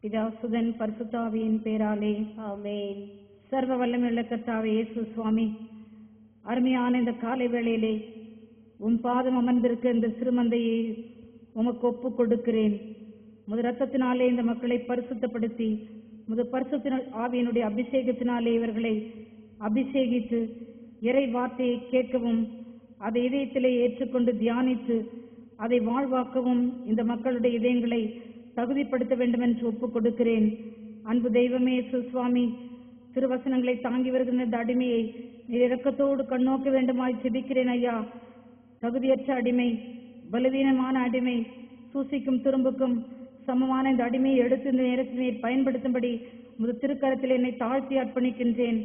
பிதாசுதன் பரிசுத்தாவியின் பேராலே ஆமென். சர்வ வல்லமையுள்ள கர்த்தாவே இயேசு சுவாமி, அருமையான இந்த காலை வேளையிலே உம் பாதம் அமர்ந்திருக்க இந்த சிறுமந்தையை உமக்கு ஒப்பு கொடுக்கிறேன். முது ரத்தத்தினாலே இந்த மக்களை பரிசுத்தப்படுத்தி முது பரிசுத்த ஆவியினுடைய அபிஷேகத்தினாலே இவர்களை அபிஷேகித்து இறை வார்த்தையை கேட்கவும் அதை இதயத்திலே ஏற்றுக்கொண்டு தியானித்து அதை வாழ்வாக்கவும் இந்த மக்களுடைய இதயங்களை தகுதிப்படுத்த வேண்டும் என்று ஒப்புக் கொடுக்கிறேன். அன்பு தெய்வமே சுவாமி, திருவசனங்களை தாங்கி வருகின்ற இந்த அடிமையை நீர் இரக்கத்தோடு கண்ணோக்க வேண்டுமாய் ஜெபிக்கிறேன் ஐயா. தகுதியற்ற அடிமை, பலவீனமான அடிமை, சூசிக்கும் துரும்புக்கும் சமமான இந்த அடிமையை எடுத்து இந்த நேரத்தில் நீர் பயன்படுத்தும்படி முது திருக்கரத்தில் என்னை தாழ்த்தி அர்ப்பணிக்கின்றேன்.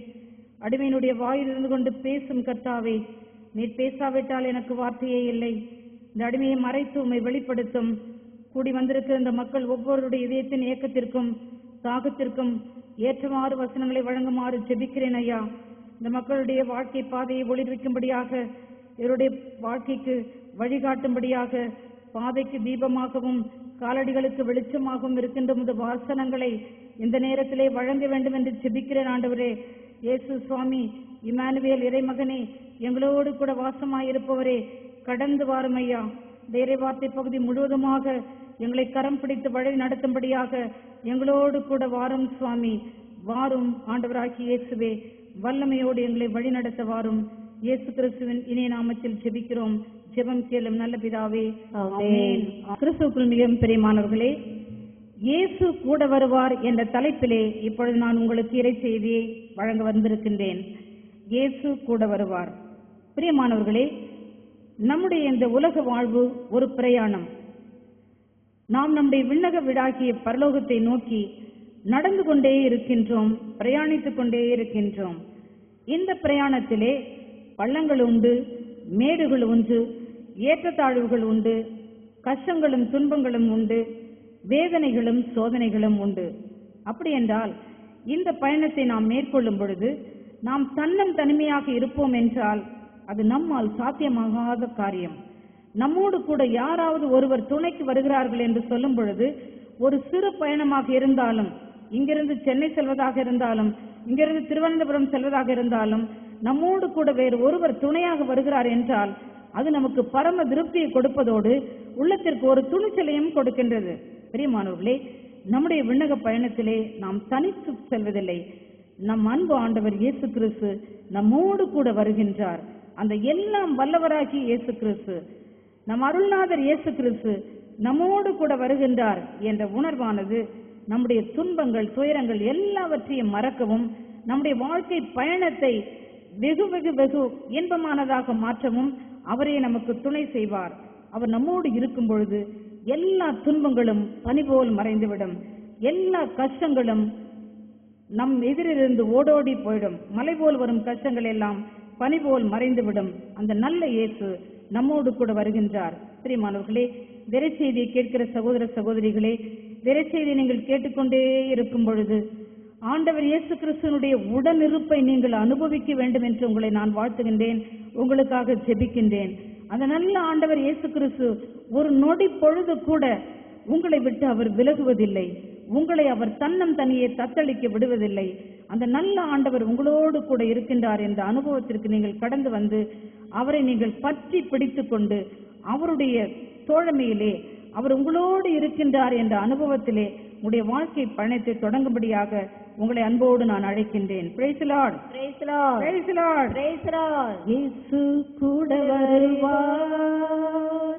அடிமையினுடைய வாயிலிருந்து கொண்டு பேசும் கர்த்தாவே, நீர் பேசாவிட்டால் எனக்கு வார்த்தையே இல்லை. இந்த அடிமையை மறைத்து உம்மை வெளிப்படுத்தும். கூடி வந்திருக்கிற இந்த மக்கள் ஒவ்வொருடைய இதயத்தின் இயக்கத்திற்கும் தாகத்திற்கும் ஏற்றமாறு வசனங்களை வழங்குமாறு ஜெபிக்கிறேன் ஐயா. இந்த மக்களுடைய வாழ்க்கை பாதையை ஒளிர்விக்கும்படியாக, இவருடைய வாழ்க்கைக்கு வழிகாட்டும்படியாக, பாதைக்கு தீபமாகவும் காலடிகளுக்கு வெளிச்சமாகவும் இருக்கின்ற முது வாசனங்களை இந்த நேரத்திலே வழங்க வேண்டும் என்று ஜெபிக்கிறேன் ஆண்டவரே. இயேசு சுவாமி, இமானுவேல் இறைமகனே, எங்களோடு கூட வாசமாயிருப்பவரே, கடந்து வாரும் ஐயா. இறை வார்த்தை பகுதி முழுவதுமாக எங்களை கரம் பிடித்து வழி நடத்தும்படியாக எங்களோடு கூட வாரும் சுவாமி, வாரும் ஆண்டவராகிய இயேசுவே, வல்லமையோடு எங்களை வழி நடத்த வாரும். இயேசு கிறிஸ்துவின் இனிய நாமத்தில் ஜெபிக்கிறோம். ஜெபம் கேளும் நல்ல பிதாவே, ஆமென். கிறிஸ்துவுக்குள் மிகவும் பிரியமானவர்களே, இயேசு கூட வருவார் என்ற தலைப்பிலே இப்பொழுது நான் உங்களுக்கு இறை செய்தியை வழங்க வந்திருக்கின்றேன். இயேசு கூட வருவார். பிரியமானவர்களே, நம்முடைய இந்த உலக வாழ்வு ஒரு பிரயாணம். நாம் நம்முடைய விண்ணக வீடாகிய பரலோகத்தை நோக்கி நடந்து கொண்டே இருக்கின்றோம், பிரயாணித்துக் கொண்டே இருக்கின்றோம். இந்த பிரயாணத்திலே பள்ளங்கள் உண்டு, மேடுகள் உண்டு, ஏற்றத்தாழ்வுகள் உண்டு, கஷ்டங்களும் துன்பங்களும் உண்டு, வேதனைகளும் சோதனைகளும் உண்டு. அப்படி என்றால் இந்த பயணத்தை நாம் மேற்கொள்ளும் பொழுது நாம் தனிமையாக இருப்போம் என்றால் அது நம்மால் சாத்தியமாகாத காரியம். நம்மோடு கூட யாராவது ஒருவர் துணைக்கு வருகிறார்கள் என்று சொல்லும் பொழுது, ஒரு சிறு பயணமாக இருந்தாலும், இங்கிருந்து சென்னை செல்வதாக இருந்தாலும், இங்கிருந்து திருவனந்தபுரம் செல்வதாக இருந்தாலும், நம்மோடு கூட வேறு ஒருவர் துணையாக வருகிறார் என்றால் அது நமக்கு பரம திருப்தியை கொடுப்பதோடு உள்ளத்திற்கு ஒரு துணிச்சலையும் கொடுக்கின்றது. பிரியமானவர்களே, நம்முடைய விண்ணக பயணத்திலே நாம் தனித்து செல்வதில்லை. நம் அன்பு ஆண்டவர் இயேசு கிறிஸ்து நம்மோடு கூட வருகின்றார். அந்த எல்லாம் வல்லவராகி இயேசு கிறிஸ்து, நம் அருள்நாதர் இயேசு கிறிஸ்து நம்மோடு கூட வருகின்றார் என்ற உணர்வானது நம்முடைய துன்பங்கள், துயரங்கள் எல்லாவற்றையும் மறக்கவும், நம்முடைய வாழ்க்கை பயணத்தை வெகு வெகு வெகு இன்பமானதாக மாற்றவும் அவரே நமக்கு துணை செய்வார். அவர் நம்மோடு இருக்கும் பொழுது எல்லா துன்பங்களும் பனி போல் மறைந்துவிடும், எல்லா கஷ்டங்களும் நம் எதிரிலிருந்து ஓடோடி போயிடும். மலை போல் வரும் கஷ்டங்கள் எல்லாம் பனி போல் மறைந்துவிடும். அந்த நல்ல இயேசு நம்மோடு கூட வருகின்றார். பிரியமானவர்களே, திரைச்செய்தியை கேட்கிற சகோதர சகோதரிகளே, திரைச்செய்தியை நீங்கள் கேட்டுக்கொண்டே இருக்கும் பொழுது ஆண்டவர் இயேசு கிறிஸ்துவனுடைய உடனிருப்பை நீங்கள் அனுபவிக்க வேண்டும் என்று உங்களை நான் வாழ்த்துகின்றேன், உங்களுக்காக ஜெபிக்கின்றேன். அந்த நல்ல ஆண்டவர் இயேசு கிறிஸ்து ஒரு நொடி பொழுது கூட உங்களை விட்டு அவர் விலகுவதில்லை, உங்களை அவர் தனியே தத்தளிக்க விடுவதில்லை. அந்த நல்ல ஆண்டவர் உங்களோடு கூட இருக்கின்றார் என்ற அனுபவத்திற்கு நீங்கள் கடந்து வந்து அவரை நீங்கள் பற்றி பிடித்து கொண்டு அவருடைய தோழமையிலே அவர் உங்களோடு இருக்கின்றார் என்ற அனுபவத்திலே உங்களுடைய வாழ்க்கை பயணத்தை தொடங்கும்படியாக உங்களை அன்போடு நான் அழைக்கின்றேன். Price the Lord, Praise the Lord. Price the Lord. Praise the Lord. இயேசு கூட வருவார்,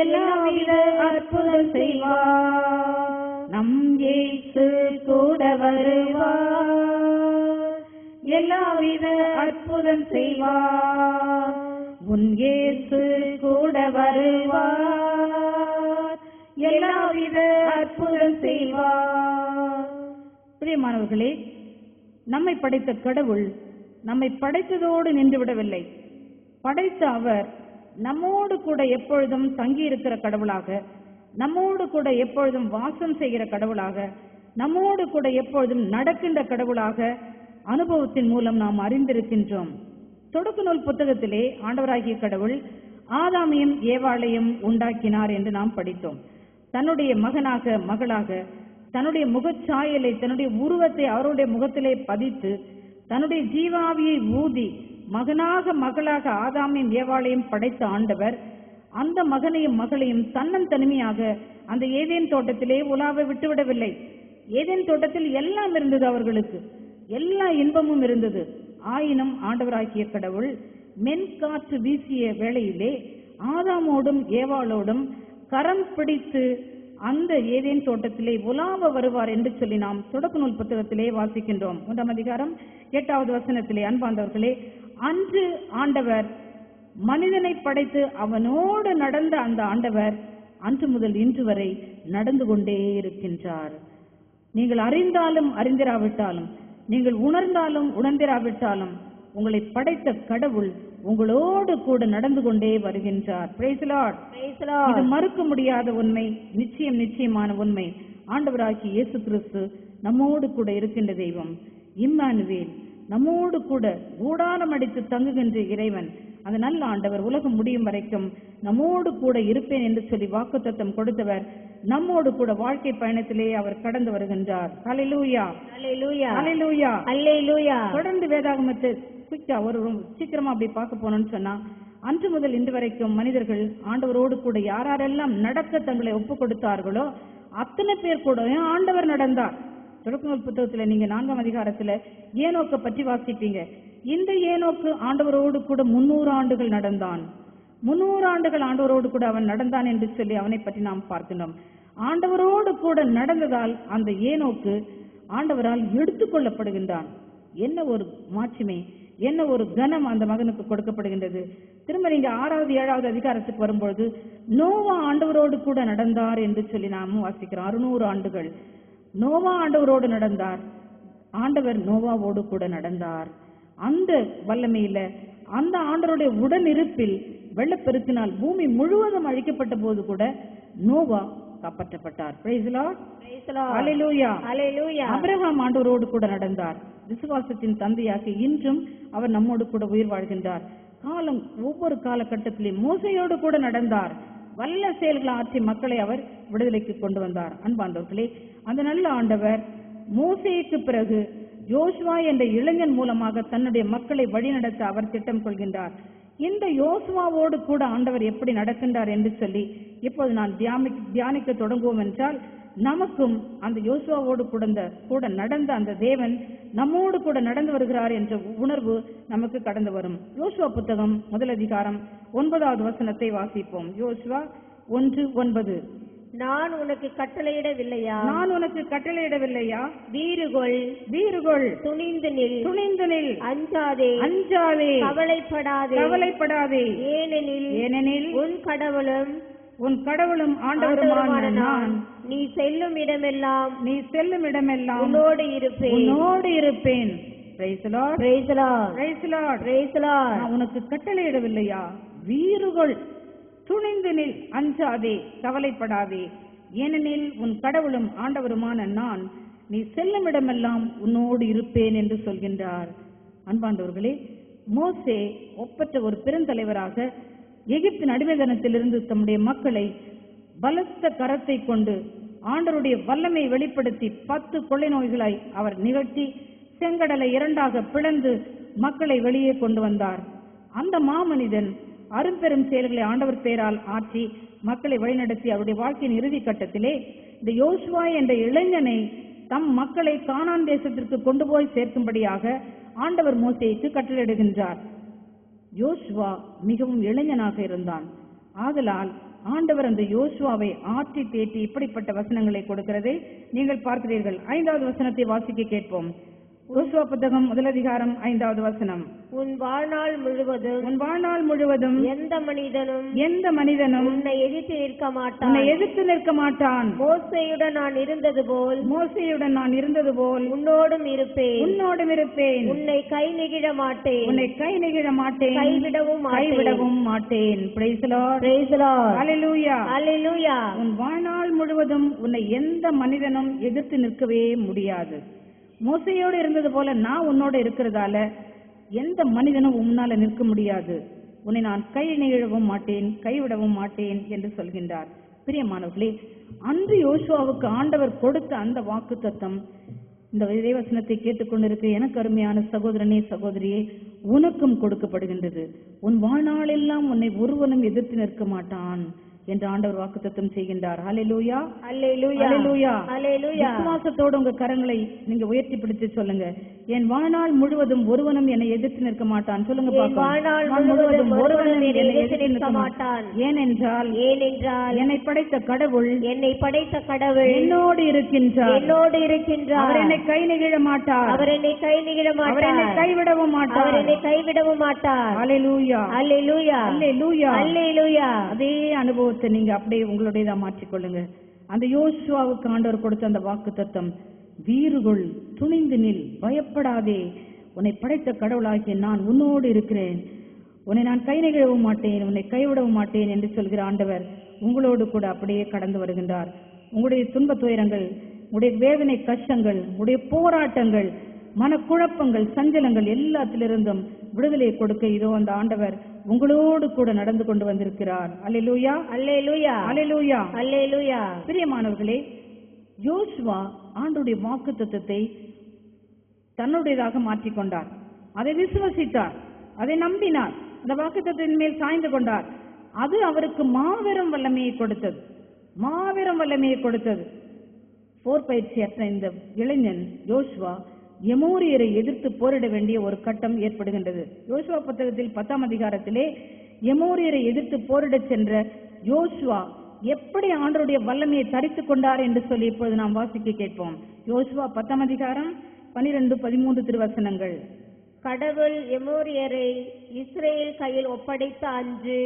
எல்லாவித அற்புதம் செய்வார். நம் இயேசு கூட வருவார், எல்லாவித அற்புதம் செய்வார். உன் இயேசு கூட வருவார், எல்லாவித அற்புதம் செய்வார். பிரியமானவர்களே, நம்மை படைத்த கடவுள் நம்மை படைத்ததோடு நின்று விடவில்லை. படைத்த அவர் நம்மோடு கூட எப்பொழுதும் தங்கியிருக்கிற கடவுளாக, நம்மோடு கூட எப்பொழுதும் வாசம் செய்கிற கடவுளாக, நம்மோடு கூட எப்பொழுதும் நடக்கின்ற கடவுளாக அனுபவத்தின் மூலம் நாம் அறிந்திருக்கின்றோம். தொடக்க நூல் புத்தகத்திலே ஆண்டவராகிய கடவுள் ஆதாமையும் ஏவாளையும் உண்டாக்கினார் என்று நாம் படித்தோம். தன்னுடைய மகனாக மகளாக தன்னுடைய முகச்சாயலை, தன்னுடைய உருவத்தை அவருடைய முகத்திலே பதித்து தன்னுடைய ஜீவாவியை ஊதி மகனாக மகளாக ஆதாமையும் ஏவாளையும் படைத்த ஆண்டவர் அந்த மகனையும் மகளையும் தன்னந்தனிமையாக அந்த ஏதேன் தோட்டத்திலே உலாவ விட்டுவிடவில்லை. ஏதேன் தோட்டத்தில் எல்லாம் இருந்தது, அவர்களுக்கு எல்லா இன்பமும் இருந்தது. ஆயினும் ஆண்டவராகிய கடவுள் மென்காற்று வீசிய வேளையிலே ஆதாமோடும் ஏவாளோடும் கரம் பிடித்து அந்த ஏதேன் தோட்டத்திலே உலாவ வருவார் என்று சொல்லி நாம் தொடக்க நூல் புத்தகத்திலே வாசிக்கின்றோம். 1ஆம் அதிகாரம் 8வது வசனத்திலே, அன்பார்ந்தவர்களே, அன்று ஆண்டவர் மனிதனை படைத்து அவனோடு நடந்த அந்த ஆண்டவர் அன்று முதல் இன்று வரை நடந்து கொண்டே இருக்கின்றார். நீங்கள் அறிந்தாலும் அறிந்திராவிட்டாலும், நீங்கள் உணர்ந்தாலும் உணர்ந்திராவிட்டாலும், உங்களை படைத்த கடவுள் உங்களோடு கூட நடந்து கொண்டே வருகின்றார். Praise the Lord. இது மறுக்க முடியாத உண்மை, நிச்சயமான உண்மை. ஆண்டவராகிய இயேசு கிறிஸ்து நம்மோடு கூட இருக்கின்ற தெய்வம். இம்மானுவேல், நம்மோடு கூட கூடாரம் அடித்து தங்குகின்ற இறைவன். அந்த நல்ல ஆண்டவர் உலகம் முடியும் வரைக்கும் நம்மோடு கூட இருப்பேன் என்று சொல்லி வாக்குத்தத்தம் கொடுத்தவர் நம்மோடு கூட வாழ்க்கை பயணத்திலே அவர் கடந்து வருகின்றார். ஹல்லேலூயா, ஹல்லேலூயா, ஹல்லேலூயா, ஹல்லேலூயா. தொடர்ந்து வேதாகமத்தை குயிக்கா ஒரு சீக்கிரமா அப்படி பார்க்க போனோம்னு சொன்னா, அன்று முதல் இன்று வரைக்கும் மனிதர்கள் ஆண்டவரோடு கூட யாரெல்லாம் நடக்க தங்களை ஒப்பு கொடுத்தார்களோ அத்தனை பேர் கூட ஆண்டவர் நடந்தார். தொடக்க நூல் புத்தகத்துல நீங்க 4ஆம் அதிகாரத்துல ஏனோக்கை பற்றி வாசிப்பீங்க. இந்த ஏனோக்கு ஆண்டவரோடு கூட 300 ஆண்டுகள் நடந்தான். 300 ஆண்டுகள் ஆண்டவரோடு கூட அவன் நடந்தான் என்று சொல்லி அவனை பற்றி நாம் பார்க்கிறோம். ஆண்டவரோடு கூட நடந்ததால் அந்த ஏனோக்கு ஆண்டவரால் எடுத்துக்கொள்ளப்படுகின்றான். என்ன ஒரு மாட்சிமை, என்ன ஒரு கனம் அந்த மகனுக்கு கொடுக்கப்படுகின்றது. திரும்ப நீங்க 6வது 7வது அதிகாரத்துக்கு வரும்பொழுது நோவா ஆண்டவரோடு கூட நடந்தார் என்று சொல்லி நாமும் வாசிக்கிறோம். 600 ஆண்டுகள் நோவா ஆண்டவரோடு நடந்தார். ஆண்டவர் நோவாவோடு கூட நடந்தார். அந்த வல்லமையில, அந்த ஆண்டவருடைய உடனிருப்பில் வெள்ளப்பெருக்கினால் பூமி முழுவதும் அழிக்கப்பட்ட போது கூட நோவா காப்பாற்றப்பட்டார். Praise the Lord. Hallelujah, hallelujah. Abraham ஆண்டவரோடு கூட நடந்தார். விசுவாசத்தின் தந்தையாக இன்றும் அவர் நம்மோடு கூட உயிர் வாழ்கின்றார். காலம் ஒவ்வொரு காலகட்டத்திலும் மோசையோடு கூட நடந்தார். வல்ல செயல்களை ஆற்றி மக்களை அவர் விடுதலைக்கு கொண்டு வந்தார். அன்பாண்டவர்களே, அந்த நல்ல ஆண்டவர் மோசேக்கு பிறகு யோசுவா என்ற இளைஞன் மூலமாக தன்னுடைய மக்களை வழிநடத்த அவர் திட்டம் கொள்கின்றார். இந்த யோசுவாவோடு கூட ஆண்டவர் எப்படி நடக்கின்றார் என்று சொல்லி இப்போது நான் தியானிக்க தொடங்குவோம் என்றால், நமக்கும் அந்த யோசுவாவோடு கூட நடந்த அந்த தேவன் நம்மோடு கூட நடந்து வருகிறார் என்ற உணர்வு நமக்கு கடந்து வரும். யோசுவா புத்தகம் 1 அதிகாரம் 9வது வசனத்தை வாசிப்போம். யோசுவா 1:9. நான் உனக்கு கட்டளையிடவில்லையா? நான் உனக்கு கட்டளையிடவில்லையா? வீறுகொள், வீறுகொள், துணிந்து நில், துணிந்து நில், அஞ்சாதே, அஞ்சாதே, கவலைப்படாதே, கவலைப்படாதே, ஏனெனில் உன் கடவுளும் ஆண்டவருமான நான் நீ செல்லும் இடமெல்லாம் உன்னோடு இருப்பேன். Praise the Lord. Praise the Lord. Praise the Lord. Praise the Lord. நான் உனக்கு கட்டளையிடவில்லையா? வீறுகொள், துணிந்து நில், அஞ்சாதே, கவலைப்படாதே, ஏனெனில் உன் கடவுளும் ஆண்டவருமான நான் நீ செல்லும் இடமெல்லாம் உன்னோடு இருப்பேன் என்று சொல்கின்றார். அன்பாண்டவர்களே, மோசே ஒப்பற்ற ஒரு பெருந்தலைவராக எகிப்தின் அடிமைத்தனத்திலிருந்து தம்முடைய மக்களை பலத்த கரத்தை கொண்டு ஆண்டவருடைய வல்லமை வெளிப்படுத்தி 10 கொள்ளை நோய்களாய் அவர் நிகழ்த்தி செங்கடலை 2ஆக பிளந்து மக்களை வெளியே கொண்டு வந்தார். அந்த மாமனிதன் அரும்பெரும் செயல்களை ஆண்டவர் பெயரால் ஆற்றி மக்களை வழிநடத்தி அவருடைய வாழ்க்கையின் இறுதி கட்டத்திலே இந்த யோசுவா என்ற இளைஞனை தம் மக்களை கானான் தேசத்திற்கு கொண்டு போய் சேர்க்கும்படியாக ஆண்டவர் மோசேக்கு கட்டளையிடுகின்றார். யோசுவா மிகவும் இளைஞனாக இருந்தான். ஆதலால் ஆண்டவர் அந்த யோசுவாவை ஆற்றி தேற்றி இப்படிப்பட்ட வசனங்களை கொடுக்கிறதை நீங்கள் பார்க்கிறீர்கள். 5வது வசனத்தை வாசிக்க கேட்போம். யோசுவா புத்தகம் 1 அதிகாரம் 5வது வசனம். உன் வாழ்நாள் முழுவதும் எந்த மனிதனும் உன்னை எதிர்த்து நிற்க மாட்டான். மோசேயுடன் நான் இருந்தது போல் உன்னோடும் இருப்பேன். உன்னை கை நெகிழ மாட்டேன். கைவிடவும் மாட்டேன். Praise the Lord. Praise the Lord. Hallelujah. Hallelujah. உன் வாழ்நாள் முழுவதும் உன்னை எந்த மனிதனும் எதிர்த்து நிற்கவே முடியாது. மோசையோடு இருந்தது போல நான் உன்னோட இருக்கிறதால எந்த மனிதனும் உன்னால நிற்க முடியாது. உன்னை நான் கை நெகிழவும் மாட்டேன், கைவிடவும் மாட்டேன் என்று சொல்கின்றார். பிரியமானவர்களே, அன்று யோசுவாவுக்கு ஆண்டவர் கொடுத்த அந்த வாக்குத்தத்தம் இந்த இறைவசனத்தை கேட்டுக்கொண்டிருக்க எனக்கு அருமையான சகோதரனே சகோதரியே, உனக்கும் கொடுக்கப்படுகின்றது. உன் வாழ்நாளெல்லாம் உன்னை ஒருவனும் எதிர்த்து நிற்க மாட்டான் என்று ஆண்டவர் வாக்குத்தத்தம் செய்கின்றார். ஹல்லேலூயா, அல்லேலூயா, ஹல்லேலூயா, அல்லேலூயா. விசுவாசத்தோடு உங்க கரங்களை நீங்க உயர்த்தி பிடித்து சொல்லுங்க, என் வாழ்நாள் முழுவதும் ஒருவனும் என்னை எதிர்த்து நிற்க மாட்டான். சொல்லுங்க என் வாழ்நாள் முழுவதும் ஒருவனும் என்னை எதிர்த்து நிற்க மாட்டான். ஏனென்றால் என்னை படைத்த கடவுள் என்னோடு இருக்கின்றார். அவர் என்னை கை நெகிழ மாட்டார். அவர் என்னை கைவிடவும் மாட்டார். அல்லேலூயா, அல்லேலூயா, அல்லேலூயா, அல்லேலூயா. அதே அனுபவத்தை நீங்க அப்படியே உங்களுடையதா மாற்றிக்கொள்ளுங்க. அந்த யோசுவாவுக்கு ஆண்டவர் கொடுத்த அந்த வாக்குத்தத்தம், வீறுகொள், துணிந்து நில், பயப்படாதே, உன்னை படைத்த கடவுளாகிய நான் உன்னோடு இருக்கிறேன், உன்னை நான் கை நெகிழவும் மாட்டேன், உன்னை கைவிடவும் மாட்டேன் என்று சொல்கிற ஆண்டவர் உங்களோடு கூட அப்படியே கடந்து வருகின்றார். உங்களுடைய துன்ப துயரங்கள், உங்களுடைய வேதனை கஷ்டங்கள், உங்களுடைய போராட்டங்கள், மனக்குழப்பங்கள், சஞ்சலங்கள் எல்லாத்திலிருந்தும் விடுதலை கொடுக்க இதோ அந்த ஆண்டவர் உங்களோடு கூட நடந்து கொண்டு வந்திருக்கிறார். அல்லேலூயா, அல்லேலூயா, அல்லேலூயா, அல்லேலூயா. பிரியமானவர்களே, யோசுவா ஆண்டவருடைய வாக்குத்தத்தத்தை தன்னுடையதாக மாற்றிக்கொண்டார். அதை விசுவசித்தார், அதை நம்பினார், அந்த வாக்குத்தத்தத்தின் மேல் சாய்ந்து கொண்டார். அது அவருக்கு மாபெரும் வல்லமையை கொடுத்தது, மாபெரும் வல்லமையை கொடுத்தது. போர் பயிற்சியற்ற இந்த இளைஞன் யோசுவா எமோரியரை எதிர்த்து போரிட வேண்டிய ஒரு கட்டம் ஏற்படுகின்றது. யோசுவா புத்தகத்தில் 10ஆம் அதிகாரத்திலே எமோரியரை எதிர்த்து போரிட சென்ற யோசுவா எப்படி ஆண்டவருடைய வல்லமையை தரித்துக் கொண்டார் என்று சொல்லி இப்போது நாம் வாசிக்க கேட்போம். யோசுவா 10ஆம் அதிகாரம் 12-13 திருவசனங்கள். கடவுள் எமோரியரை இஸ்ரேல் கையில் ஒப்படைத்த அன்று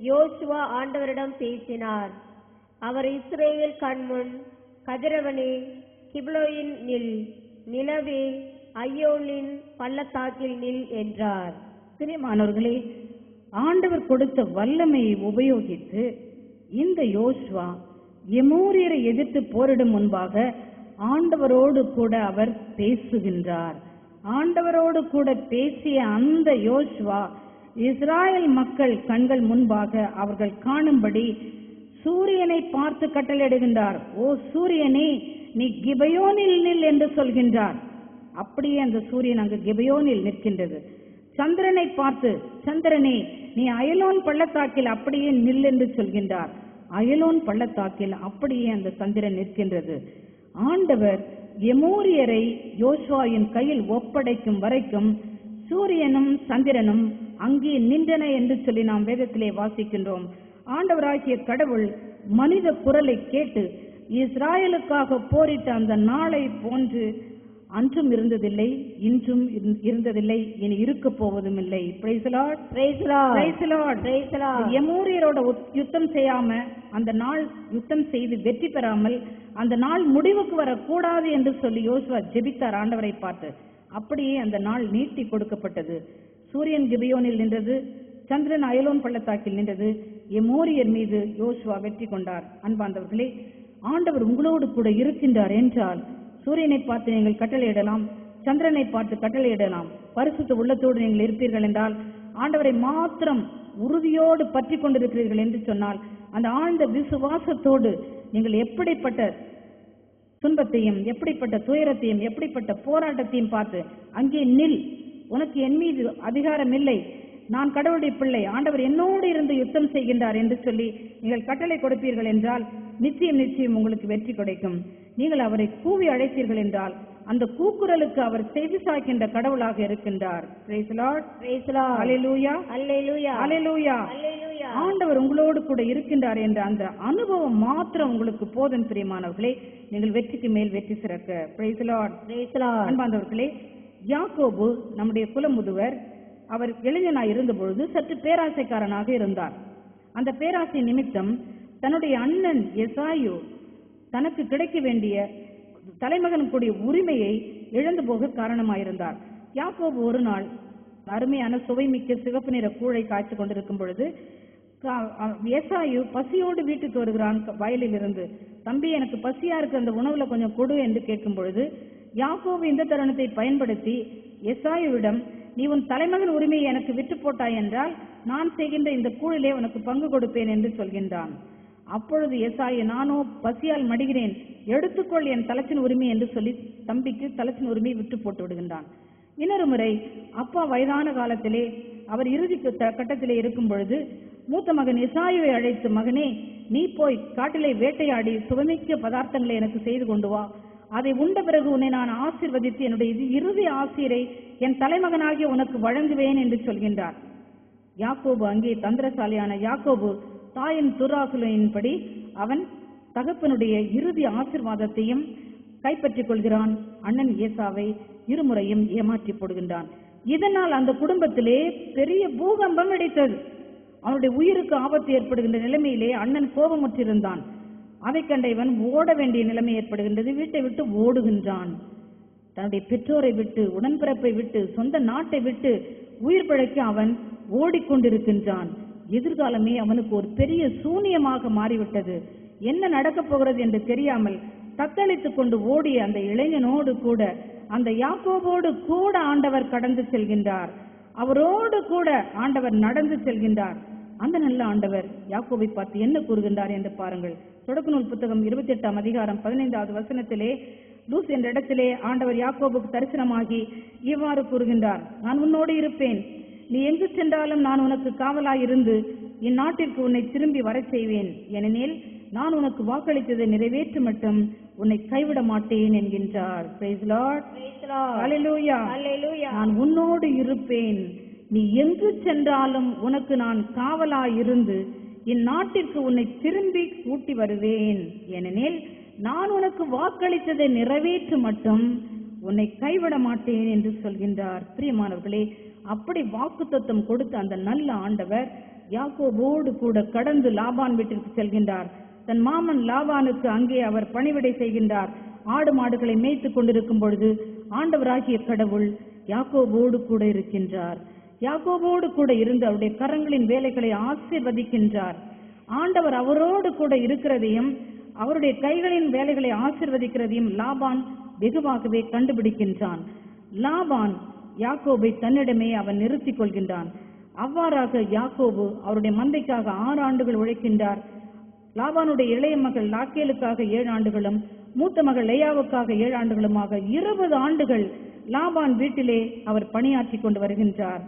யோசுவா ஆண்டவரிடம் பேசினார். அவர் இஸ்ரேல் கண்முன் கதிரவனே கிப்லோயின் நில், நிலவே ஐயோனின் பள்ளத்தாக்கில் நில் என்றார். பிரியமானவர்களே, ஆண்டவர் கொடுத்த வல்லமையை உபயோகித்து இந்த யோசுவா எமோரியரை எதிர்த்து போரிடும் முன்பாக ஆண்டவரோடு கூட அவர் பேசுகின்றார். ஆண்டவரோடு கூட பேசிய அந்த யோசுவா இஸ்ராயல் மக்கள் கண்கள் முன்பாக அவர்கள் காணும்படி சூரியனை பார்த்து கட்டளையிடுகின்றார். ஓ சூரியனே, நீ கிபயோனில் நில் என்று சொல்கின்றார். அப்படியே அந்த சூரியன் அங்கு கிபயோனில் நிற்கின்றது. சந்திரனை பார்த்து, சந்திரனே நீ அயலோன் பள்ளத்தாக்கில் அப்படியே நில் என்று சொல்கின்றார். அயலோன் பள்ளத்தாக்கில் அப்படியே அந்த சந்திரன் நிற்கின்றது. ஆண்டவர் எமோரியரை யோசுவாவின் கையில் ஒப்படைக்கும் வரைக்கும் சூரியனும் சந்திரனும் அங்கே நின்றன என்று சொல்லி நாம் வேதத்திலே வாசிக்கின்றோம். ஆண்டவராகிய கடவுள் மனித குரலை கேட்டு இஸ்ராயலுக்காக போரிட்ட அந்த நாளை போன்று அன்றும் இருந்ததில்லை, இன்றும் இருந்ததில்லை, இனி இருக்க போவதும் இல்லை. Praise the Lord, praise the Lord, praise the Lord, praise the Lord. எமோரியரோட யுத்தம் செய்யாம, அந்த நாள் யுத்தம் செய்து வெற்றி பெறாமல் அந்த நாள் முடிவுக்கு வரக்கூடாது என்று சொல்லி யோசுவா ஜெபித்தார் ஆண்டவரை பார்த்து. அப்படியே அந்த நாள் நீட்டி கொடுக்கப்பட்டது. சூரியன் கிபியோனில் நின்றது, சந்திரன் அயலோன் பள்ளத்தாக்கில் நின்றது. எமோரியர் மீது யோசுவா வெற்றி கொண்டார். அன்பார்ந்தவர்களே, ஆண்டவர் உங்களோடு கூட இருக்கின்றார் என்றால் சூரியனை பார்த்து நீங்கள் கட்டளையிடலாம், சந்திரனை பார்த்து கட்டளையிடலாம். பரிசுத்த உள்ளத்தோடு நீங்கள் இருப்பீர்கள் என்றால், ஆண்டவரை மாத்திரம் உறுதியோடு பற்றி கொண்டிருக்கிறீர்கள் என்று சொன்னால், அந்த ஆழ்ந்த விசுவாசத்தோடு நீங்கள் எப்படிப்பட்ட துன்பத்தையும், எப்படிப்பட்ட துயரத்தையும், எப்படிப்பட்ட போராட்டத்தையும் பார்த்து அங்கே நில், உனக்கு என் மீது அதிகாரம் இல்லை, நான் கடவுளுடைய பிள்ளை, ஆண்டவர் என்னோடு இருந்து யுத்தம் செய்கின்றார் என்று சொல்லி நீங்கள் கட்டளை கொடுப்பீர்கள் என்றால் நிச்சயம் நிச்சயம் உங்களுக்கு வெற்றி கிடைக்கும். நீங்கள் அவரை கூவி அழைத்தீர்கள் என்றால் அந்த கூக்குரலுக்கு அவர் செவி சாய்க்கின்ற கடவுளாக இருக்கின்றார். Praise the Lord, praise the Lord, Hallelujah, Hallelujah, Hallelujah, Hallelujah. ஆண்டவர் உங்களோடு கூட இருக்கின்றார் என்ற அந்த அனுபவம் மாத்திரம் உங்களுக்கு போதும். பிரியமானவர்களே, நீங்கள் வெற்றிக்கு மேல் வெற்றி சிறக்க. Praise the Lord, praise the Lord. அன்பார்ந்தவர்களே, யாக்கோபு நம்முடைய குலமுதுவர், அவர் இளைஞனாய் இருந்த பொழுது சற்று பேராசைக்காரனாக இருந்தார். அந்த பேராசை நிமித்தம் தன்னுடைய அண்ணன் எசாயு தனக்கு கிடைக்க வேண்டிய தலைமகனுக்குரிய உரிமையை இழந்து போக காரணமாயிருந்தார். யாக்கோபு ஒரு நாள் அருமையான சுவைமிக்க சிவப்பு நிற கூழை காய்ச்சி கொண்டிருக்கும் பொழுது எசாயு பசியோடு வீட்டுக்கு வருகிறான். வயலில் இருந்து, தம்பி எனக்கு பசியா இருக்கு, அந்த உணவுல கொஞ்சம் கொடு என்று கேட்கும் பொழுது யாக்கோபு இந்த தருணத்தை பயன்படுத்தி எசாயுவிடம், நீ உன் தலைமகன் உரிமையை எனக்கு விட்டு போட்டாய் என்றால் நான் செய்கின்ற இந்த கூழிலே உனக்கு பங்கு கொடுப்பேன் என்று சொல்கின்றான். அப்பொழுது ஏசாயா, நானோ பசியால் மடிகிறேன், எடுத்துக்கொள் என் தலச்சின் உரிமை என்று சொல்லி தம்பிக்கு தலச்சின் உரிமையை விட்டு போட்டு விடுகின்றான். இன்னொரு முறை அப்பா வயதான காலத்திலே அவர் இறுதி கட்டத்திலே இருக்கும் பொழுது மூத்த மகன் எசாயுவை அழைத்து, மகனே, நீ போய் காட்டிலே வேட்டையாடி சுவைமிக்க பதார்த்தங்களை எனக்கு செய்து கொண்டு வா, அதை உண்ட பிறகு உன்னை நான் ஆசீர்வதித்து என்னுடைய இறுதி ஆசீரை என் தலைமகனாகிய உனக்கு வழங்குவேன் என்று சொல்கின்றார். யாக்கோபு அங்கே தந்திரசாலியான யாக்கோபு தாயின் துராசுலையின்படி அவன் தகப்பனுடைய இறுதி ஆசீர்வாதத்தையும் கைப்பற்றிக் கொள்கிறான். அண்ணன் ஏசாவை இருமுறையும் ஏமாற்றி போடுகின்றான். இதனால் அந்த குடும்பத்திலே பெரிய பூகம்பம் வெடித்தது. அவனுடைய உயிருக்கு ஆபத்து ஏற்படுகின்ற நிலைமையிலே அண்ணன் கோபமுற்றிருந்தான். அதை கண்ட இவன் ஓட வேண்டிய நிலைமை ஏற்படுகின்றது. வீட்டை விட்டு ஓடுகின்றான். தன்னுடைய பெற்றோரை விட்டு, உடன்பிறப்பை விட்டு, சொந்த நாட்டை விட்டு உயிர் பிழைக்க அவன் ஓடிக்கொண்டிருக்கின்றான். எதிர்காலமே அவனுக்கு ஒரு பெரிய சூனியமாக மாறிவிட்டது. என்ன நடக்கப் போகிறது என்று தெரியாமல் தத்தளித்துக் கொண்டு ஓடிய அந்த இளைஞனோடு கூட, அந்த யாக்கோபோடு கூட ஆண்டவர் கடந்து செல்கின்றார். அவரோடு கூட ஆண்டவர் நடந்து செல்கின்றார். அந்த நல்ல ஆண்டவர் யாக்கோபை பார்த்து என்ன கூறுகின்றார் என்று பாருங்கள். தொடக்க நூல் புத்தகம் 28ஆம் அதிகாரம் 15வது வசனத்திலே லூஸ் என்ற இடத்திலே ஆண்டவர் யாக்கோபுக்கு தரிசனமாகி இவ்வாறு கூறுகின்றார், நான் உன்னோடு இருப்பேன், நீ எங்கு சென்றாலும் நான் உனக்கு காவலாயிருந்து இந்நாட்டிற்கு உன்னை திரும்பி வரச் செய்வேன், ஏனெனில் நான் உனக்கு வாக்களித்ததை நிறைவேற்று மட்டும் உன்னை கைவிட மாட்டேன் என்கின்றார். Praise the Lord. Hallelujah. நான் உன்னோடு இருப்பேன், நீ எங்கு சென்றாலும் உனக்கு நான் காவலாயிருந்து இந்நாட்டிற்கு உன்னை திரும்பி கூட்டி வருவேன், ஏனெனில் நான் உனக்கு வாக்களித்ததை நிறைவேற்று மட்டும் உன்னை கைவிட மாட்டேன் என்று சொல்கின்றார். பிரியமானவர்களே, அப்படி வாக்குத்தத்தம் கொடுத்த அந்த நல்ல ஆண்டவர் யாக்கோபோடு கூட கடந்து லாபான் வீட்டிற்கு செல்கின்றார். தன் மாமன் லாபானுக்கு அங்கே அவர் பணிவிடை செய்கின்றார். ஆடு மாடுகளை மேய்த்து கொண்டிருக்கும் பொழுது ஆண்டவராகிய கடவுள் யாக்கோபோடு கூட இருக்கின்றார். யாக்கோபோடு கூட இருந்து அவருடைய கரங்களின் வேலைகளை ஆசீர்வதிக்கின்றார். ஆண்டவர் அவரோடு கூட இருக்கிறதையும் அவருடைய கைகளின் வேலைகளை ஆசீர்வதிக்கிறதையும் லாபான் வெகுவாகவே கண்டுபிடிக்கின்றான். லாபான் யாக்கோபை தன்னிடமே அவன் நிறுத்திக் கொள்கின்றான். அவ்வாறாக யாக்கோபு அவருடைய மந்தைக்காக 6 ஆண்டுகள் உழைக்கின்றார். லாபானுடைய இளைய மகள் லாக்கேலுக்காக 7 ஆண்டுகளும் மூத்த மகள் லேயாவுக்காக 7 ஆண்டுகளுமாக 20 ஆண்டுகள் லாபான் வீட்டிலே அவர் பணியாற்றி கொண்டு வருகின்றார்.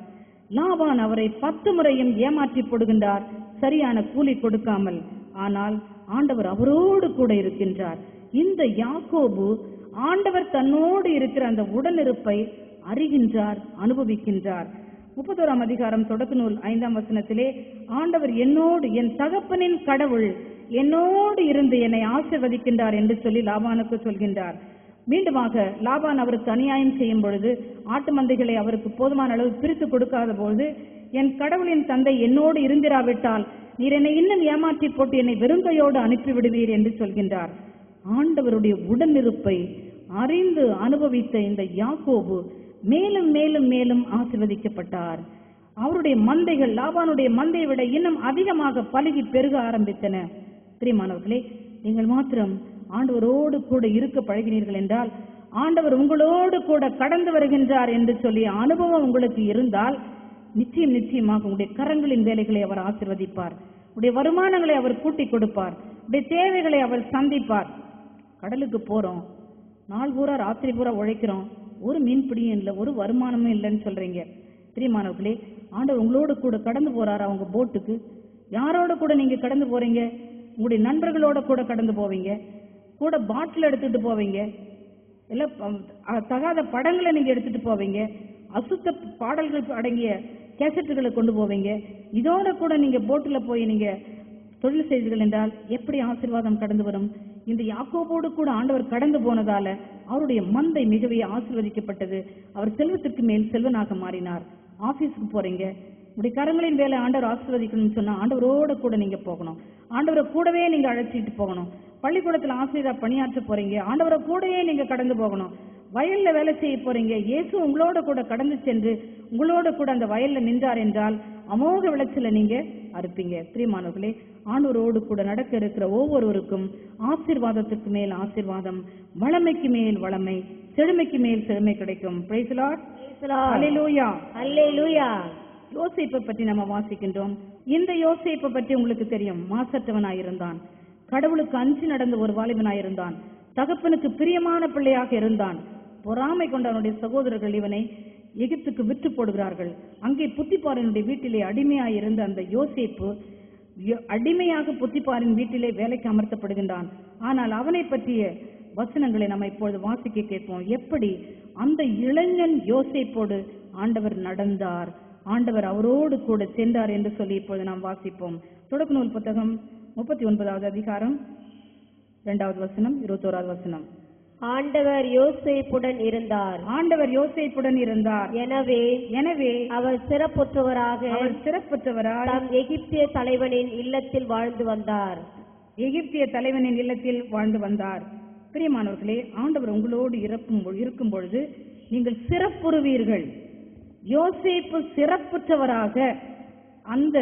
லாபான் அவரை 10 முறையும் ஏமாற்றி போடுகின்றார், சரியான கூலி கொடுக்காமல். ஆனால் ஆண்டவர் அவரோடு கூட இருக்கின்றார். இந்த யாக்கோபு ஆண்டவர் தன்னோடு இருக்கிற அந்த உடனிருப்பை அறிகின்றார், அனுபவிக்கின்றார். 31ஆம் அதிகாரம் தொடக்க நூல் 5ஆம் வசனத்திலே ஆண்டவர் என்னோடு, என் தகப்பனின் கடவுள் என்னோடு இருந்து என்னை ஆசீர்வதிக்கின்றார் என்று சொல்லி லாபானுக்கு சொல்கின்றார். மீண்டுமாக லாபான் அவருக்கு அநியாயம் செய்யும் பொழுது, ஆட்டு மந்தைகளை அவருக்கு போதுமான அளவு பிரித்து கொடுக்காத பொழுது, என் கடவுளின் தந்தை என்னோடு இருந்திராவிட்டால் நீர் என்னை இன்னும் ஏமாற்றி போட்டு என்னை வெறுங்கையோடு அனுப்பிவிடுவீர் என்று சொல்கின்றார். ஆண்டவருடைய உடனிருப்பை அறிந்து அனுபவித்த இந்த யாக்கோபு மேலும் மேலும் மேலும் ஆசீர்வதிக்கப்பட்டார். அவருடைய மந்தைகள் லாபானுடைய மந்தையை விட இன்னும் அதிகமாக பலுகி பெருக ஆரம்பித்தன. பிரியமானவர்களே, நீங்கள் மாத்திரம் ஆண்டவரோடு கூட இருக்க பழகினீர்கள் என்றால், ஆண்டவர் உங்களோடு கூட கடந்து வருகின்றார் என்று சொல்லி அனுபவம் உங்களுக்கு இருந்தால், நிச்சயமாக உங்களுடைய கரங்களின் வேலைகளை அவர் ஆசீர்வதிப்பார். உடைய வருமானங்களை அவர் கூட்டி கொடுப்பார். உடைய தேவைகளை அவர் சந்திப்பார். கடலுக்கு போறோம், நாள் பூரா ராத்திரி பூரா உழைக்கிறோம், ஒரு மீன் பிடியும் இல்லை, ஒரு வருமானமும் இல்லைன்னு சொல்றீங்க. பிரியமானவர்களே, ஆண்டவர் உங்களோடு கூட கடந்து போறாரு. அவங்க போட்டுக்கு யாரோட கூட நீங்க கடந்து போறீங்க? உங்களுடைய நண்பர்களோட கூட கடந்து போவீங்க, கூட பாட்டில் எடுத்துட்டு போவீங்க, இல்ல தகாத படங்களை நீங்க எடுத்துட்டு போவீங்க, அசுத்த பாடல்கள் அடங்கிய கேசட்டுகளை கொண்டு போவீங்க. இதோட கூட நீங்க போட்டில் போய் நீங்க தொழில் செய்தீர்கள் என்றால் எப்படி ஆசீர்வாதம் கடந்து வரும்? இந்த யாக்கோபோடு கூட ஆண்டவர் கடந்து போனதால அவருடைய மந்தை மிகவே ஆசீர்வதிக்கப்பட்டது. அவர் செல்வத்திற்கு மேல் செல்வனாக மாறினார். ஆபீஸுக்கு போறீங்க, உடைய கரங்களின் வேலை ஆண்டவர் ஆசீர்வதிக்கணும்னு சொன்னா ஆண்டவரோட கூட நீங்க போகணும். ஆண்டவரை கூடவே நீங்க அழைச்சிட்டு போகணும். பள்ளிக்கூடத்துல ஆசிரியரா பணியாற்ற போறீங்க, ஆண்டவரை கூடவே நீங்க கடந்து போகணும். வயல்ல வேலை செய்ய போறீங்க, இயேசு உங்களோட கூட கடந்து சென்று உங்களோட கூட அந்த வயல்ல நின்றார் என்றால் அமோக விளைச்சல நீங்க அறுப்பீங்க. பிரியமானவர்களே, ஆண்டவரோடு கூட நடக்க இருக்கிற ஒவ்வொருவருக்கும் ஆசீர்வாதத்துக்கு மேல் ஆசீர்வாதம், வளமைக்கு மேல் வளமை, செழுமைக்கு மேல் செழுமை கிடைக்கும். Praise the Lord. Hallelujah. Hallelujah. யோசேப்பை பற்றி நம்ம வாசிக்கின்றோம். இந்த யோசேப்பை பற்றி உங்களுக்கு தெரியும். மாசற்றவனாயிருந்தான், கடவுளுக்கு அஞ்சி நடந்த ஒரு வாலிபனாயிருந்தான், தகப்பனுக்கு பிரியமான பிள்ளையாக இருந்தான். பொறாமை கொண்ட அவனுடைய சகோதரர்கள் இவனை எகிப்துக்கு விற்று போடுகிறார்கள். அங்கே புத்திபாரனுடைய வீட்டிலே அடிமையாயிருந்த அந்த யோசேப்பு அடிமையாக புத்திபாரின் வீட்டிலே வேலைக்கு அமர்த்தப்படுகின்றான். ஆனால் அவனை பற்றிய வசனங்களை நம்ம இப்பொழுது வாசிக்க கேட்போம். எப்படி அந்த இளைஞன் யோசேப்போடு ஆண்டவர் நடந்தார், ஆண்டவர் அவரோடு கூட சென்றார் என்று சொல்லி இப்பொழுது நாம் வாசிப்போம். தொடக்க நூல் புத்தகம் 39வது அதிகாரம் 2வது வசனம் 21வது வசனம். ஆண்டவர் யோசேப்புடன் இருந்தார். ஆண்டவர் யோசேப்புடன் இருந்தார். எனவே அவர் சிறப்புற்றவராக தம் எகிப்திய தலைவனின் இல்லத்தில் வாழ்ந்து வந்தார். எகிப்திய தலைவனின் இல்லத்தில் வாழ்ந்து வந்தார். பிரியமானவர்களே, ஆண்டவர் உங்களோடு இருக்கும் பொழுது நீங்கள் சிறப்புறுவீர்கள். யோசேப்பு சிறப்புற்றவராக அந்த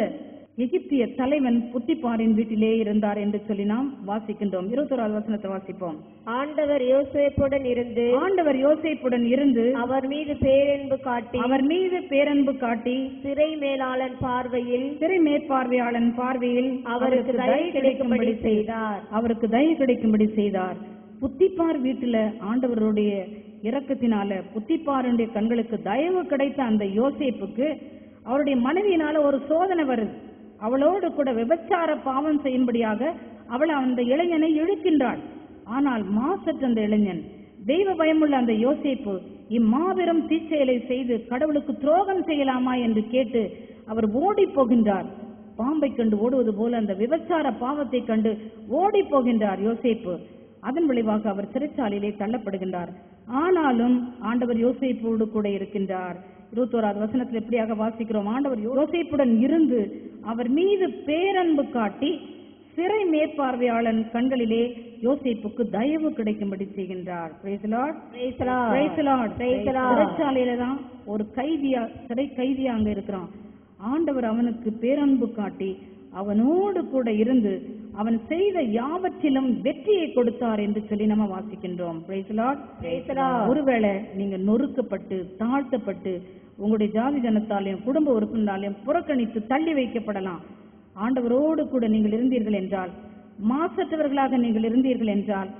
எகிப்திய தலைவன் புத்திபாரின் வீட்டிலே இருந்தார் என்று சொல்லி நாம் வாசிக்கின்றோம். 21வது வசனத்தை வாசிப்போம். ஆண்டவர் யோசேப்புடன் இருந்து அவர் மீது பேரன்பு காட்டி சிறை மேற்பார்வையாளன் பார்வையில் அவருக்கு தயை கிடைக்கும்படி செய்தார். புத்திபார் வீட்டுல ஆண்டவருடைய இரக்கத்தினால புத்திபாருடைய கண்களுக்கு தயவு கிடைத்த அந்த யோசேப்புக்கு அவருடைய மனைவியினால ஒரு சோதனை வருது. அவளோடு கூட விபச்சார பாவம் செய்யும்படியாக அவள் அந்த இளைஞனை இழுக்கின்றாள். ஆனால் மாசற்ற அந்த இளைஞன், தெய்வ பயமுள்ள அந்த யோசேப்பு இம்மாபெரும் தீச்செயலை செய்து கடவுளுக்கு துரோகம் செய்யலாமா என்று கேட்டு அவர் ஓடி போகின்றார். பாம்பை கண்டு ஓடுவது போல அந்த விபச்சார பாவத்தை கண்டு ஓடி போகின்றார் யோசேப்பு. அதன் விளைவாக அவர் சிறைச்சாலையிலே தள்ளப்படுகின்றார். ஆனாலும் ஆண்டவர் யோசேப்போடு கூட இருக்கின்றார். 21வது வசனத்தில் எப்படியாக வாசிக்கிறோம். ஆண்டவர் யோசேப்புடன் இருந்து அவர் மீது பேரன்பு காட்டி சிறை மேற்பார்வையாளன் கண்களிலே யோசேப்புக்கு தயவு கிடைக்கும்படி செய்கின்றார். சிறைச்சாலையில தான் ஒரு சிறை கைதியா அங்க இருக்கிறான். ஆண்டவர் அவனுக்கு பேரன்பு காட்டி அவனோடு கூட இருந்து அவன் செய்த யாவற்றிலும் வெற்றியை கொடுத்தார் என்று சொல்லி நம்ம வாசிக்கின்றோம். ஒருவேளை நீங்க நொறுக்கப்பட்டு தாழ்த்தப்பட்டு உங்களுடைய ஜாதி ஜனத்தாலையும் குடும்ப உறுப்பினராலையும் புறக்கணித்து தள்ளி வைக்கப்படலாம். ஆண்டவரோடு கூட நீங்கள் இருந்தீர்கள் என்றால், மாசற்றவர்களாக நீங்கள் இருந்தீர்கள் என்றால்,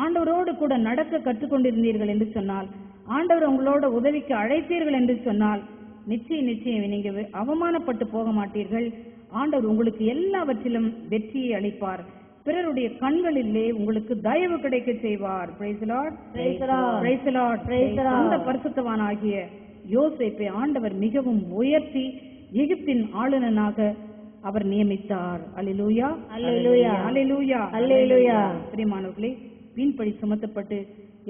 ஆண்டவரோடு கூட நடக்க கற்றுக்கொண்டிருந்தீர்கள் என்று சொன்னால், ஆண்டவர் உங்களோட உதவிக்கு அழைத்தீர்கள் என்று சொன்னால், நிச்சயம் நீங்க அவமானப்பட்டு போக மாட்டீர்கள். ஆண்டவர் உங்களுக்கு எல்லாவற்றிலும் வெற்றியை அளிப்பார். பிறருடைய கண்களிலே உங்களுக்கு தயவு கிடைக்க செய்வார். அந்த பரிசுத்தவானாகிய யோசேப்பை ஆண்டவர் மிகவும் உயர்த்தி எகிப்தின் ஆளுநனாக அவர் நியமித்தார். அல்லேலூயா, அல்லேலூயா, அல்லேலூயா, அல்லேலூயா. பிரியமானவர்களே, வீண்பழி சுமத்தப்பட்டு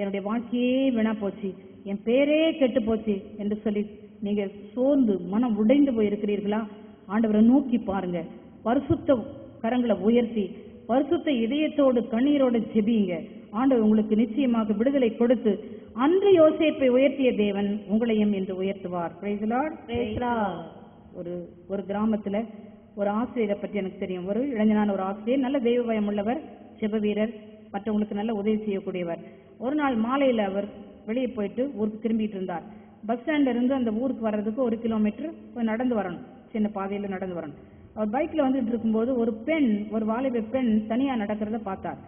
என்னுடைய வாழ்க்கையே வீணா போச்சு, என் பேரே கெட்டு போச்சு என்று சொல்லி நீங்க சோர்ந்து மனம் உடைந்து போயிருக்கிறீர்களா? ஆண்டவரை நோக்கி பாருங்க. பரிசுத்த கரங்களை உயர்த்தி பரிசுத்த இதயத்தோடு கண்ணீரோடு ஜெபியுங்க. ஆண்டவர் உங்களுக்கு நிச்சயமாக விடுதலை கொடுத்து அன்று யோசேப்பை உயர்த்திய தேவன் உங்களையும் என்று உயர்த்துவார். ஒரு கிராமத்துல ஒரு ஆசிரியரை பற்றி எனக்கு தெரியும். ஒரு இளைஞனான ஒரு ஆசிரியர், நல்ல தெய்வ பயம் உள்ளவர், செப வீரர், மற்றவங்களுக்கு நல்ல உதவி செய்யக்கூடியவர். ஒரு நாள் மாலையில அவர் வெளியே போயிட்டு ஊருக்கு திரும்பிட்டு இருந்தார். பஸ் ஸ்டாண்ட்ல இருந்து அந்த ஊருக்கு வர்றதுக்கு 1 கிலோமீட்டர் நடந்து வரணும், சின்ன பாதையில நடந்து வரணும். அவர் பைக்ல வந்துட்டு இருக்கும்போது ஒரு வாலிப பெண் தனியா நடக்கிறத பார்த்தார்.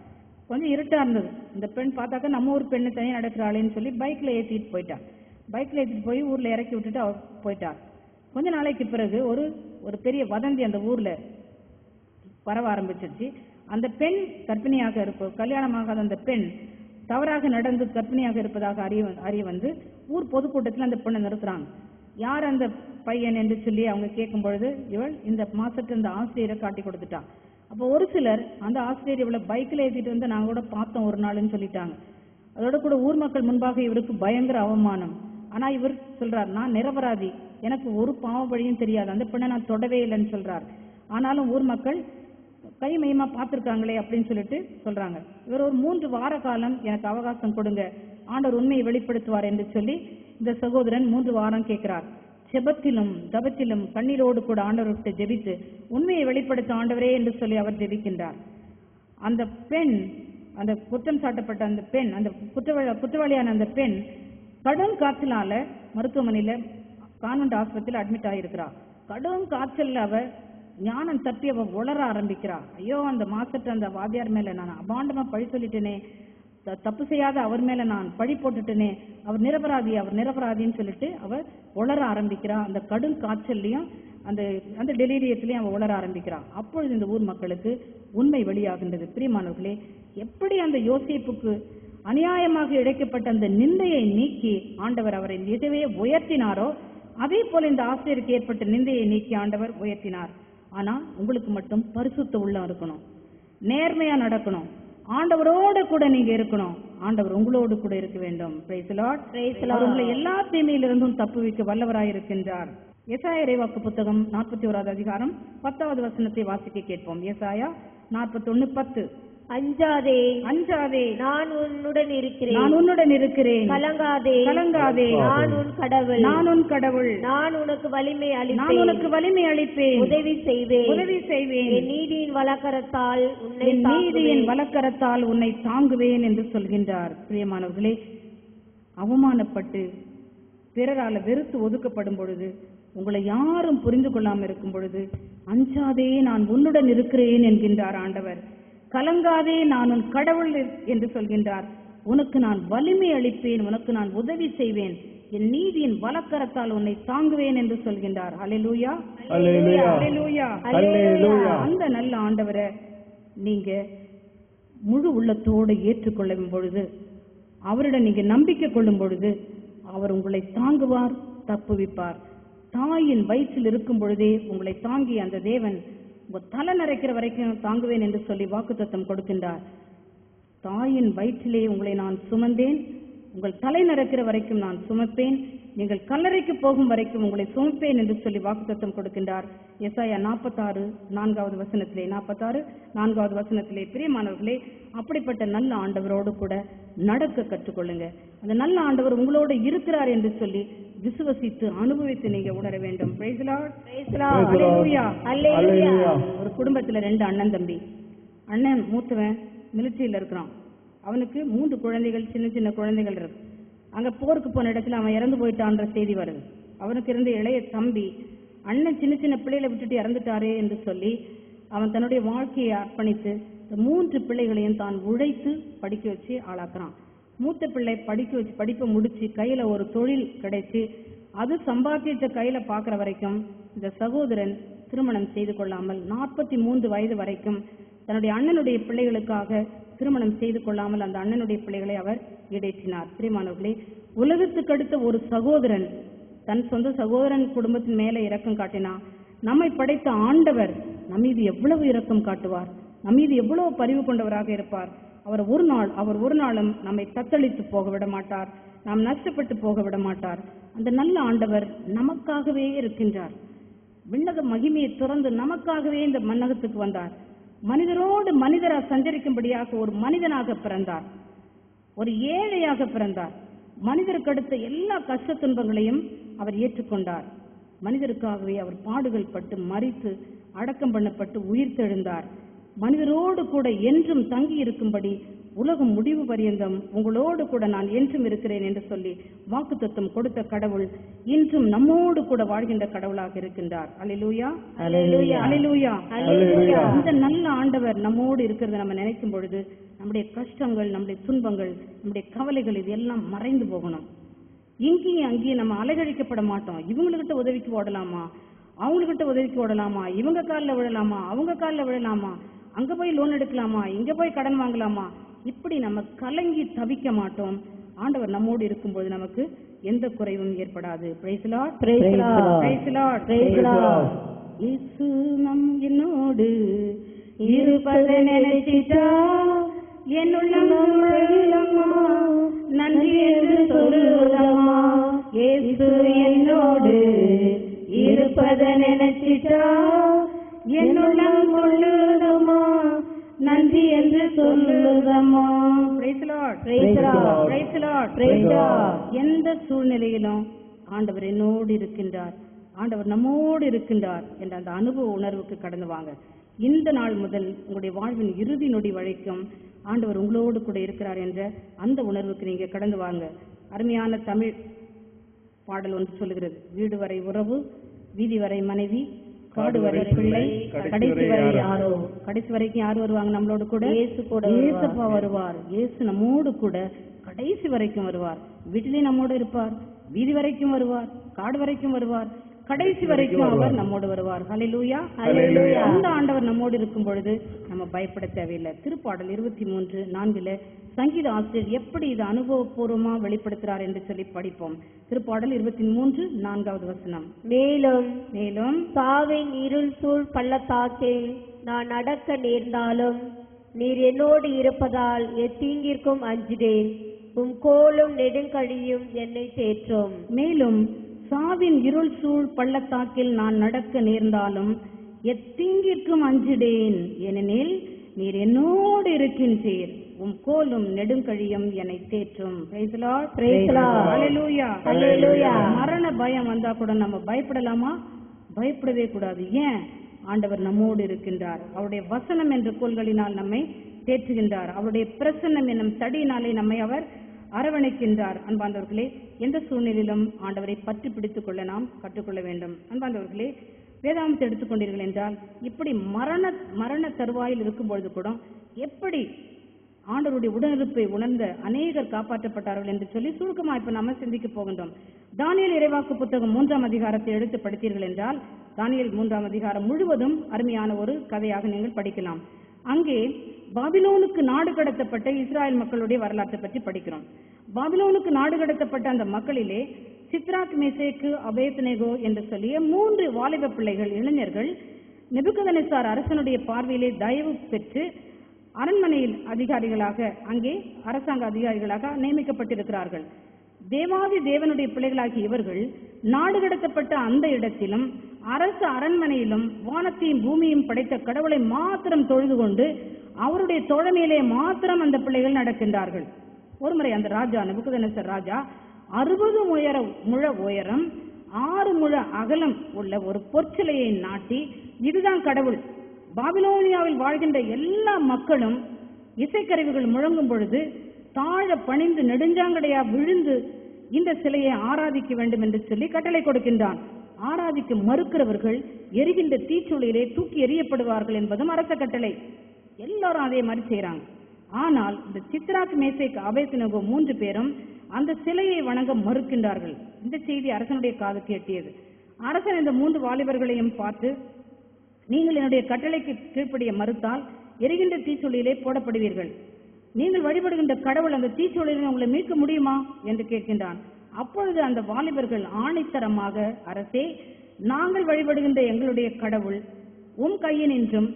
கொஞ்சம் இருட்டா இருந்தது. இந்த பெண் பார்த்தாக்க நம்ம ஊர் பெண்ணு தனியா நடக்கிறாளேன்னு சொல்லி பைக்ல ஏற்றிட்டு போயிட்டார். பைக்ல ஏற்றிட்டு போய் ஊர்ல இறக்கி விட்டுட்டு அவர் போயிட்டார். கொஞ்ச நாளைக்கு பிறகு ஒரு பெரிய வதந்தி அந்த ஊர்ல பரவ ஆரம்பிச்சிருச்சு. அந்த பெண் கர்ப்பிணியாக கல்யாணமாகாத அந்த பெண் தவறாக நடந்து கர்ப்பிணியாக இருப்பதாக அறிய வந்து ஊர் பொதுக்கூட்டத்தில் அந்த பெண்ணை நிறுத்துறாங்க. யார் அந்த பையன் என்று சொல்லி அவங்க கேட்கும் பொழுது, இவள் இந்த மாசத்து இந்த ஆசிரியரை காட்டி கொடுத்துட்டான். அப்போ ஒரு சிலர் அந்த ஆசிரியர் இவளை பைக்கில் ஏற்றிட்டு வந்து நாங்க கூட பார்த்தோம் ஒரு நாள்னு சொல்லிட்டாங்க. அதோட கூட ஊர் மக்கள் முன்பாக இவருக்கு பயங்கர அவமானம். ஆனா இவர் சொல்றார், நான் நிரபராதி, எனக்கு ஒரு பாவ வழியும் தெரியாது, அந்த பெண்ணை நான் தொடவே இல்லைன்னு சொல்றார். ஆனாலும் ஊர் மக்கள் கை மையமா பார்த்திருக்காங்களே அப்படின்னு சொல்லிட்டு சொல்றாங்க. இவர் ஒரு 3 வார காலம் எனக்கு அவகாசம் கொடுங்க, ஆண்டவர் உண்மையை வெளிப்படுத்துவார் என்று சொல்லி இந்த சகோதரன் 3 வாரம் கேட்கிறார். செபத்திலும் தபத்திலும் கண்ணீரோடு கூட ஆண்டவர்கிட்ட ஜெபித்து உண்மையை வெளிப்படுத்த ஆண்டவரே என்று சொல்லி அவர் ஜெபிக்கின்றார். அந்த பெண், அந்த குற்றம் சாட்டப்பட்ட அந்த பெண், அந்த குற்றவாளியான அந்த பெண் கடும் காய்ச்சலால மருத்துவமனையில கான்வென்ட் ஆஸ்பத்திரியில் அட்மிட் ஆகியிருக்கிறார். கடும் காய்ச்சல் அவ ஞானம் தப்பி அவ உளர ஆரம்பிக்கிறா. ஐயோ, அந்த மாசற்ற அந்த வாத்தியார் மேல நான் அபாண்டமா பழி சொல்லிட்டேனே, தப்பு செய்யாத அவர் மேல நான் பழி போட்டுட்டேனே, அவர் நிரபராதின்னு சொல்லிட்டு அவ உளர ஆரம்பிக்கிறா. அந்த கடும் காய்ச்சல்லையும் அந்த அந்த டெலிரியத்திலையும் அவ உளர ஆரம்பிக்கிறா. அப்பொழுது இந்த ஊர் மக்களுக்கு உண்மை வெளியாகின்றது. பிரியமானவர்களே, எப்படி அந்த யோசேப்புக்கு அநியாயமாக இழைக்கப்பட்ட அந்த நிந்தையை நீக்கி ஆண்டவர் அவரை மிகவே உயர்த்தினாரோ, அதே போல இந்த ஆசிரியருக்கு ஏற்பட்ட நிந்தையை நீக்கி ஆண்டவர் உயர்த்தினார். ஆனா உங்களுக்கு மட்டும் பரிசுத்த உள்ளம் இருக்கணும், நேர்மையா நடக்கணும், ஆண்டவரோடு கூட நீங்க இருக்கணும், ஆண்டவர் உங்களோடு கூட இருக்க வேண்டும். Price the Lord. அவர் உங்களை எல்லா தீமையிலிருந்தும் தப்புவிக்க வல்லவராய் இருக்கின்றார். எசாயா இறைவாக்கு புத்தகம் 41வது அதிகாரம் 10வது வசனத்தை வாசிக்க கேட்போம். எசாயா 41:10. அஞ்சாதே, அஞ்சாதே, நான் உன்னுடன் இருக்கிறேன், நான் உன்னுடன் இருக்கிறேன், கலங்காதே, கலங்காதே, நான் உன் கடவுள், நான் உன் கடவுள், நான் உனக்கு வலிமை நான் அளிப்பேன், உனக்கு வலிமை அளிப்பேன், உதவி செய்வேன், உதவி செய்வேன், என் நீதியின் வலக்கரத்தால் உன்னை என் நீதியின் தாங்குவேன். வலக்கரத்தால் உன்னை தாங்குவேன் என்று சொல்கின்றார். பிரியமானவர்களே, அவமானப்பட்டு பிறரால வெறுத்து ஒதுக்கப்படும் பொழுது, உங்களை யாரும் புரிந்து கொள்ளாமல் இருக்கும் பொழுது, அஞ்சாதே நான் உன்னுடன் இருக்கிறேன் என்கின்றார் ஆண்டவர். கலங்காதே நான் உன் கடவுள் என்று சொல்கின்றார். உனக்கு நான் வலிமை அளிப்பேன், உனக்கு நான் உதவி செய்வேன், என் நீதியின் வலக்கரத்தால் உன்னை தாங்குவேன் என்று சொல்கின்றார். அல்லேலூயா, அல்லேலூயா, அல்லேலூயா, அல்லேலூயா. அந்த நல்ல ஆண்டவரை நீங்க முழு உள்ளத்தோடு ஏற்றுக்கொள்ளும் பொழுது, அவரிடம் நீங்க நம்பிக்கை கொள்ளும் பொழுது, அவர் உங்களை தாங்குவார், தப்புவிப்பார். தாயின் வயிற்றில் இருக்கும் பொழுதே உங்களை தாங்கி அந்த தேவன் உங்க தலை நரைக்கிற வரைக்கும் தாங்குவேன் என்று சொல்லி வாக்குத்தத்தம் கொடுக்கின்றார். தாயின் வயிற்றிலே உங்களை நான் சுமந்தேன், உங்கள் தலை நரைக்கிற வரைக்கும் நான் சுமப்பேன், நீங்கள் கல்லறைக்கு போகும் வரைக்கும் உங்களை சுமப்பேன் என்று சொல்லி வாக்குத்தத்தம் கொடுக்கின்றார். எசாயா 46:4வது வசனத்திலே, 46:4வது வசனத்திலே. பிரியமானவர்களே, அப்படிப்பட்ட நல்ல ஆண்டவரோடு கூட நடக்க கற்றுக்கொள்ளுங்க. அந்த நல்ல ஆண்டவர் உங்களோடு இருக்கிறார் என்று சொல்லி விசுவசித்து அனுபவித்து நீங்க உணர வேண்டும். Praise the Lord. Hallelujah. அல்லேலூயா. ஒரு குடும்பத்துல 2 அண்ணன் தம்பி. அண்ணன் மூத்தவன் மிலிட்டரியில இருக்கிறான். அவனுக்கு 3 குழந்தைகள், சின்ன சின்ன குழந்தைகள் இருக்கு. அங்க போருக்கு போன இடத்துல அவன் இறந்து போயிட்டான்ற செய்தி வருது. அவனுக்கு இருந்த இளைய தம்பி, அண்ணன் சின்ன சின்ன பிள்ளைகளை விட்டுட்டு இறந்துட்டாரே என்று சொல்லி அவன் தன்னுடைய வாழ்க்கையை அர்ப்பணித்து இந்த 3 பிள்ளைகளையும் தான் உழைத்து படிக்க வச்சு ஆளாக்குறான். மூத்த பிள்ளை படிக்க வச்சு படிப்பை முடிச்சு கையில ஒரு தொழில் கிடைச்சி அது சம்பாத்தியத்தை கையில பாக்குற வரைக்கும் இந்த சகோதரன் திருமணம் செய்து கொள்ளாமல் 43 வயது வரைக்கும் தன்னுடைய அண்ணனுடைய பிள்ளைகளுக்காக திருமணம் செய்து கொள்ளாமல் அந்த அண்ணனுடைய பிள்ளைகளை அவர் ஈடேற்றினார். பிரியமானவர்களே, உலகத்துக்கு அடுத்த ஒரு சகோதரன் தன் சொந்த சகோதரன் குடும்பத்தின் மேல இரக்கம் காட்டினா, நம்மை படைத்த ஆண்டவர் நம்மீது எவ்வளவு இரக்கம் காட்டுவார், நம்மீது எவ்வளவு பரிவு கொண்டவராக இருப்பார். அவர் ஒரு நாளும் நம்மை தத்தளித்து போக விட மாட்டார், நாம் நஷ்டப்பட்டு போக விட மாட்டார். அந்த நல்ல ஆண்டவர் நமக்காகவே இருக்கின்றார். விண்ணக மகிமையை துறந்து நமக்காகவே இந்த மன்னகத்துக்கு வந்தார். மனிதரோடு மனிதராக சஞ்சரிக்கும்படியாக ஒரு மனிதனாக பிறந்தார், ஒரு ஏழையாக பிறந்தார். மனிதருக்கு அடுத்த எல்லா கஷ்ட துன்பங்களையும் அவர் ஏற்றுக்கொண்டார். மனிதருக்காகவே அவர் பாடுகள் பட்டு மரித்து அடக்கம் பண்ணப்பட்டு உயிர்த்தெழுந்தார். மனிதரோடு கூட என்றும் தங்கி இருக்கும்படி உலகம் முடிவு பரியந்தம் உங்களோடு கூட நான் என்றும் இருக்கிறேன் என்று சொல்லி வாக்குத்தத்தம் கொடுத்த கடவுள் இன்றும் நம்மோடு கூட வாழ்கின்ற கடவுளாக இருக்கின்றார். அல்லேலூயா, அல்லேலூயா, அல்லேலூயா, அல்லேலூயா. இந்த நல்ல ஆண்டவர் நம்மோடு இருக்கிறத நம்ம நினைக்கும் பொழுது நம்முடைய கஷ்டங்கள், நம்முடைய துன்பங்கள், நம்முடைய கவலைகள் இது எல்லாம் மறைந்து போகணும். இங்கேயும் அங்கேயும் நம்ம அலைகழிக்கப்பட மாட்டோம். இவங்ககிட்ட உதவிக்கு ஓடலாமா, அவங்ககிட்ட உதவிக்கு ஓடலாமா, இவங்க காலில் விழலாமா, அவங்க காலில் விழலாமா, அங்க போய் லோன் எடுக்கலாமா, இங்க போய் கடன் வாங்கலாமா, இப்படி நம்ம கலங்கி தவிக்க மாட்டோம். ஆண்டவர் நம்மோடு இருக்கும்போது நமக்கு எந்த குறைவும் ஏற்படாது. Praise the Lord. Praise the Lord. Praise the Lord. Praise the Lord. இயேசு நம் என்னோடு இருப்பதை நினைச்சிட்டா என்னுள்ளம் உள்ளமா நன்றி என்று சொல்லுதமா. இயேசு என்னோடு இருப்பதை நினைச்சிட்டா என்னுள்ளம் கொள்ளுதமா நன்றி என்று சொல்லுதமா. Praise the Lord. Praise the Lord. Praise the Lord. Praise the Lord. எந்த சூழ்நிலையிலும் ஆண்டவர் என்னோடு இருக்கின்றார், ஆண்டவர் நம்மோடு இருக்கின்றார் என்ற அந்த அனுபவ உணர்வுக்கு கடந்து வாங்க. இந்த நாள் முதல் உங்களுடைய வாழ்வின் இறுதி நொடி வரைக்கும் ஆண்டவர் உங்களோடு கூட இருக்கிறார் என்ற அந்த உணர்வுக்கு நீங்க கடந்து வாங்க. அருமையான தமிழ் பாடல் ஒன்று சொல்லுகிறது, வீடு வரை உறவு, வீதி வரை மனைவி, காடு வரை பிள்ளை, கடைசி வரை யாரோ. கடைசி வரைக்கும் யார் வருவாங்க நம்மளோடு கூட? இயேசு கூட இயேசுப்பா வருவார். இயேசு நம்மோடு கூட கடைசி வரைக்கும் வருவார். வீட்டிலே நம்மோடு இருப்பார், வீதி வரைக்கும் வருவார், காடு வரைக்கும் வருவார், கடைசி வரைக்கும் அவர் நம்மோடு வருவார். ஹல்லேலூயா. ஹல்லேலூயா. அந்த ஆண்டவர் நம்மோடு இருக்கும் பொழுது நம்ம பயப்பட தேவையில்லை. திருப்பாடல் 23:4 சங்கீத ஆசிரியர் எப்படி இது அனுபவபூர்வமா வெளிப்படுத்துறார் என்று சொல்லி படிப்போம். திருப்பாடல் 23:4 மேலும் சாவின் இருள் சூழ் பள்ளத்தாக்கில் நான் நடக்க நேர்ந்தாலும் நீர் என்னோடு இருப்பதால் எத்தீங்கிற்கும் அஞ்சிடேன். உம் கோலும் நெடுங்கழியும் என்னை தேற்றும். மேலும் சாவின் இருள் சூழ் பள்ளத்தாக்கில் நான் நடக்க நேர்ந்தாலும் எத்தீங்கிற்கும் அஞ்சிடேன், ஏனெனில் நீர் என்னோடு இருக்கின்றீர். உம் கோலும் நெடுங்கழியும் என்னை தேற்றும். Praise the Lord. Praise the Lord. Hallelujah. Hallelujah. மரண பயம் வந்தா கூட நம்ம பயப்படலாமா? பயப்படவே கூடாது. ஏன்? ஆண்டவர் நம்மோடு இருக்கின்றார். அவருடைய வசனம் என்ற கோல்களினால் நம்மை தேற்றுகின்றார். அவருடைய பிரசன்னம் என்னும் தடியினாலே நம்மை அவர் அரவணைக்கின்றார். அன்பார்ந்தவர்களே, எந்த சூழ்நிலையிலும் ஆண்டவரை பற்றி பிடித்துக் கொள்ள நாம் கற்றுக்கொள்ள வேண்டும். அன்பார்ந்தவர்களே, வேதாந்தத்தை எடுத்துக்கொண்டீர்கள் என்றால் இப்படி மரண தருவாயில் இருக்கும் பொழுது கூட எப்படி ஆண்டவருடைய உடனிருப்பை உணர்ந்த அநேகர் காப்பாற்றப்பட்டார்கள் என்று சொல்லி சுருக்கமா இப்ப நாம சிந்திக்க போகின்றோம். தானியேல் இறைவாக்கு புத்தகம் 3ஆம் அதிகாரத்தை எடுத்து படித்தீர்கள் என்றால் தானியேல் 3ஆம் அதிகாரம் முழுவதும் அருமையான ஒரு கதையாக நீங்கள் படிக்கலாம். அங்கே பாபிலோனுக்கு நாடு கடத்தப்பட்ட இஸ்ராயல் மக்களுடைய வரலாற்றை பற்றி படிக்கிறோம். பாபிலோனுக்கு நாடு கடத்தப்பட்ட அந்த மக்களிலே சித்ராக், மேசேக்கு, அபேத்நேகோ என்று சொல்லிய 3 வாலிப பிள்ளைகள், இளைஞர்கள் நெபுகத்நேச்சார் அரசனுடைய பார்வையிலே தயவு பெற்று அரண்மனையில் அதிகாரிகளாக, அங்கே அரசாங்க அதிகாரிகளாக நியமிக்கப்பட்டிருக்கிறார்கள். தேவாதி தேவனுடைய பிள்ளைகளாகிய இவர்கள் நாடு கடத்தப்பட்ட அந்த இடத்திலும் அரசு அரண்மனையிலும் வானத்தையும் பூமியும் படைத்த கடவுளை மாத்திரம் தொழுது கொண்டு அவருடைய தோழமையிலே மாத்திரம் அந்த பிள்ளைகள் நடக்கின்றார்கள். ஒருமுறை அந்த ராஜா, நெபுகத்நேச்சர் ராஜா, 60 முழ உயரம் 6 முழ அகலம் உள்ள ஒரு பொற்சிலையை நாட்டி, இதுதான் கடவுள், பாபிலோனியாவில் வாழ்கின்ற எல்லா மக்களும் இசைக்கருவிகள் முழங்கும் பொழுது தாழ பணிந்து நெடுஞ்சாங்கடையா விழுந்து இந்த சிலையை ஆராதிக்க வேண்டும் என்று சொல்லி கட்டளை கொடுக்கின்றான். ஆராதிக்க மறுக்கிறவர்கள் எரிகின்ற தீச்சூளையிலே தூக்கி எறியப்படுவார்கள் என்பதும் அரச கட்டளை. எல்லாரும் அதே மாதிரி செய்யறாங்க. ஆனால் இந்த சித்ராக், மேசேக், அபேத்நேகோ 3 பேரும் அந்த சிலையை வணங்க மறுக்கின்றார்கள். இந்த செய்தி அரசனுடைய காதுக்கு எட்டியது. அரசன் இந்த 3 வாலிபர்களையும் பார்த்து, நீங்கள் என்னுடைய கட்டளைக்கு கீழ்ப்படிய மறுத்தால் எரிகின்ற தீச்சூளையிலே போடப்படுவீர்கள். நீங்கள் வழிபடுகின்ற கடவுள் அந்த தீச்சூளையிலே உங்களை மீட்க முடியுமா என்று கேட்கின்றான். அப்பொழுது அந்த வாலிபர்கள் ஆணைத்தரமாக, அரசே, நாங்கள் வழிபடுகின்ற எங்களுடைய கடவுள் உம் கையினின்றும்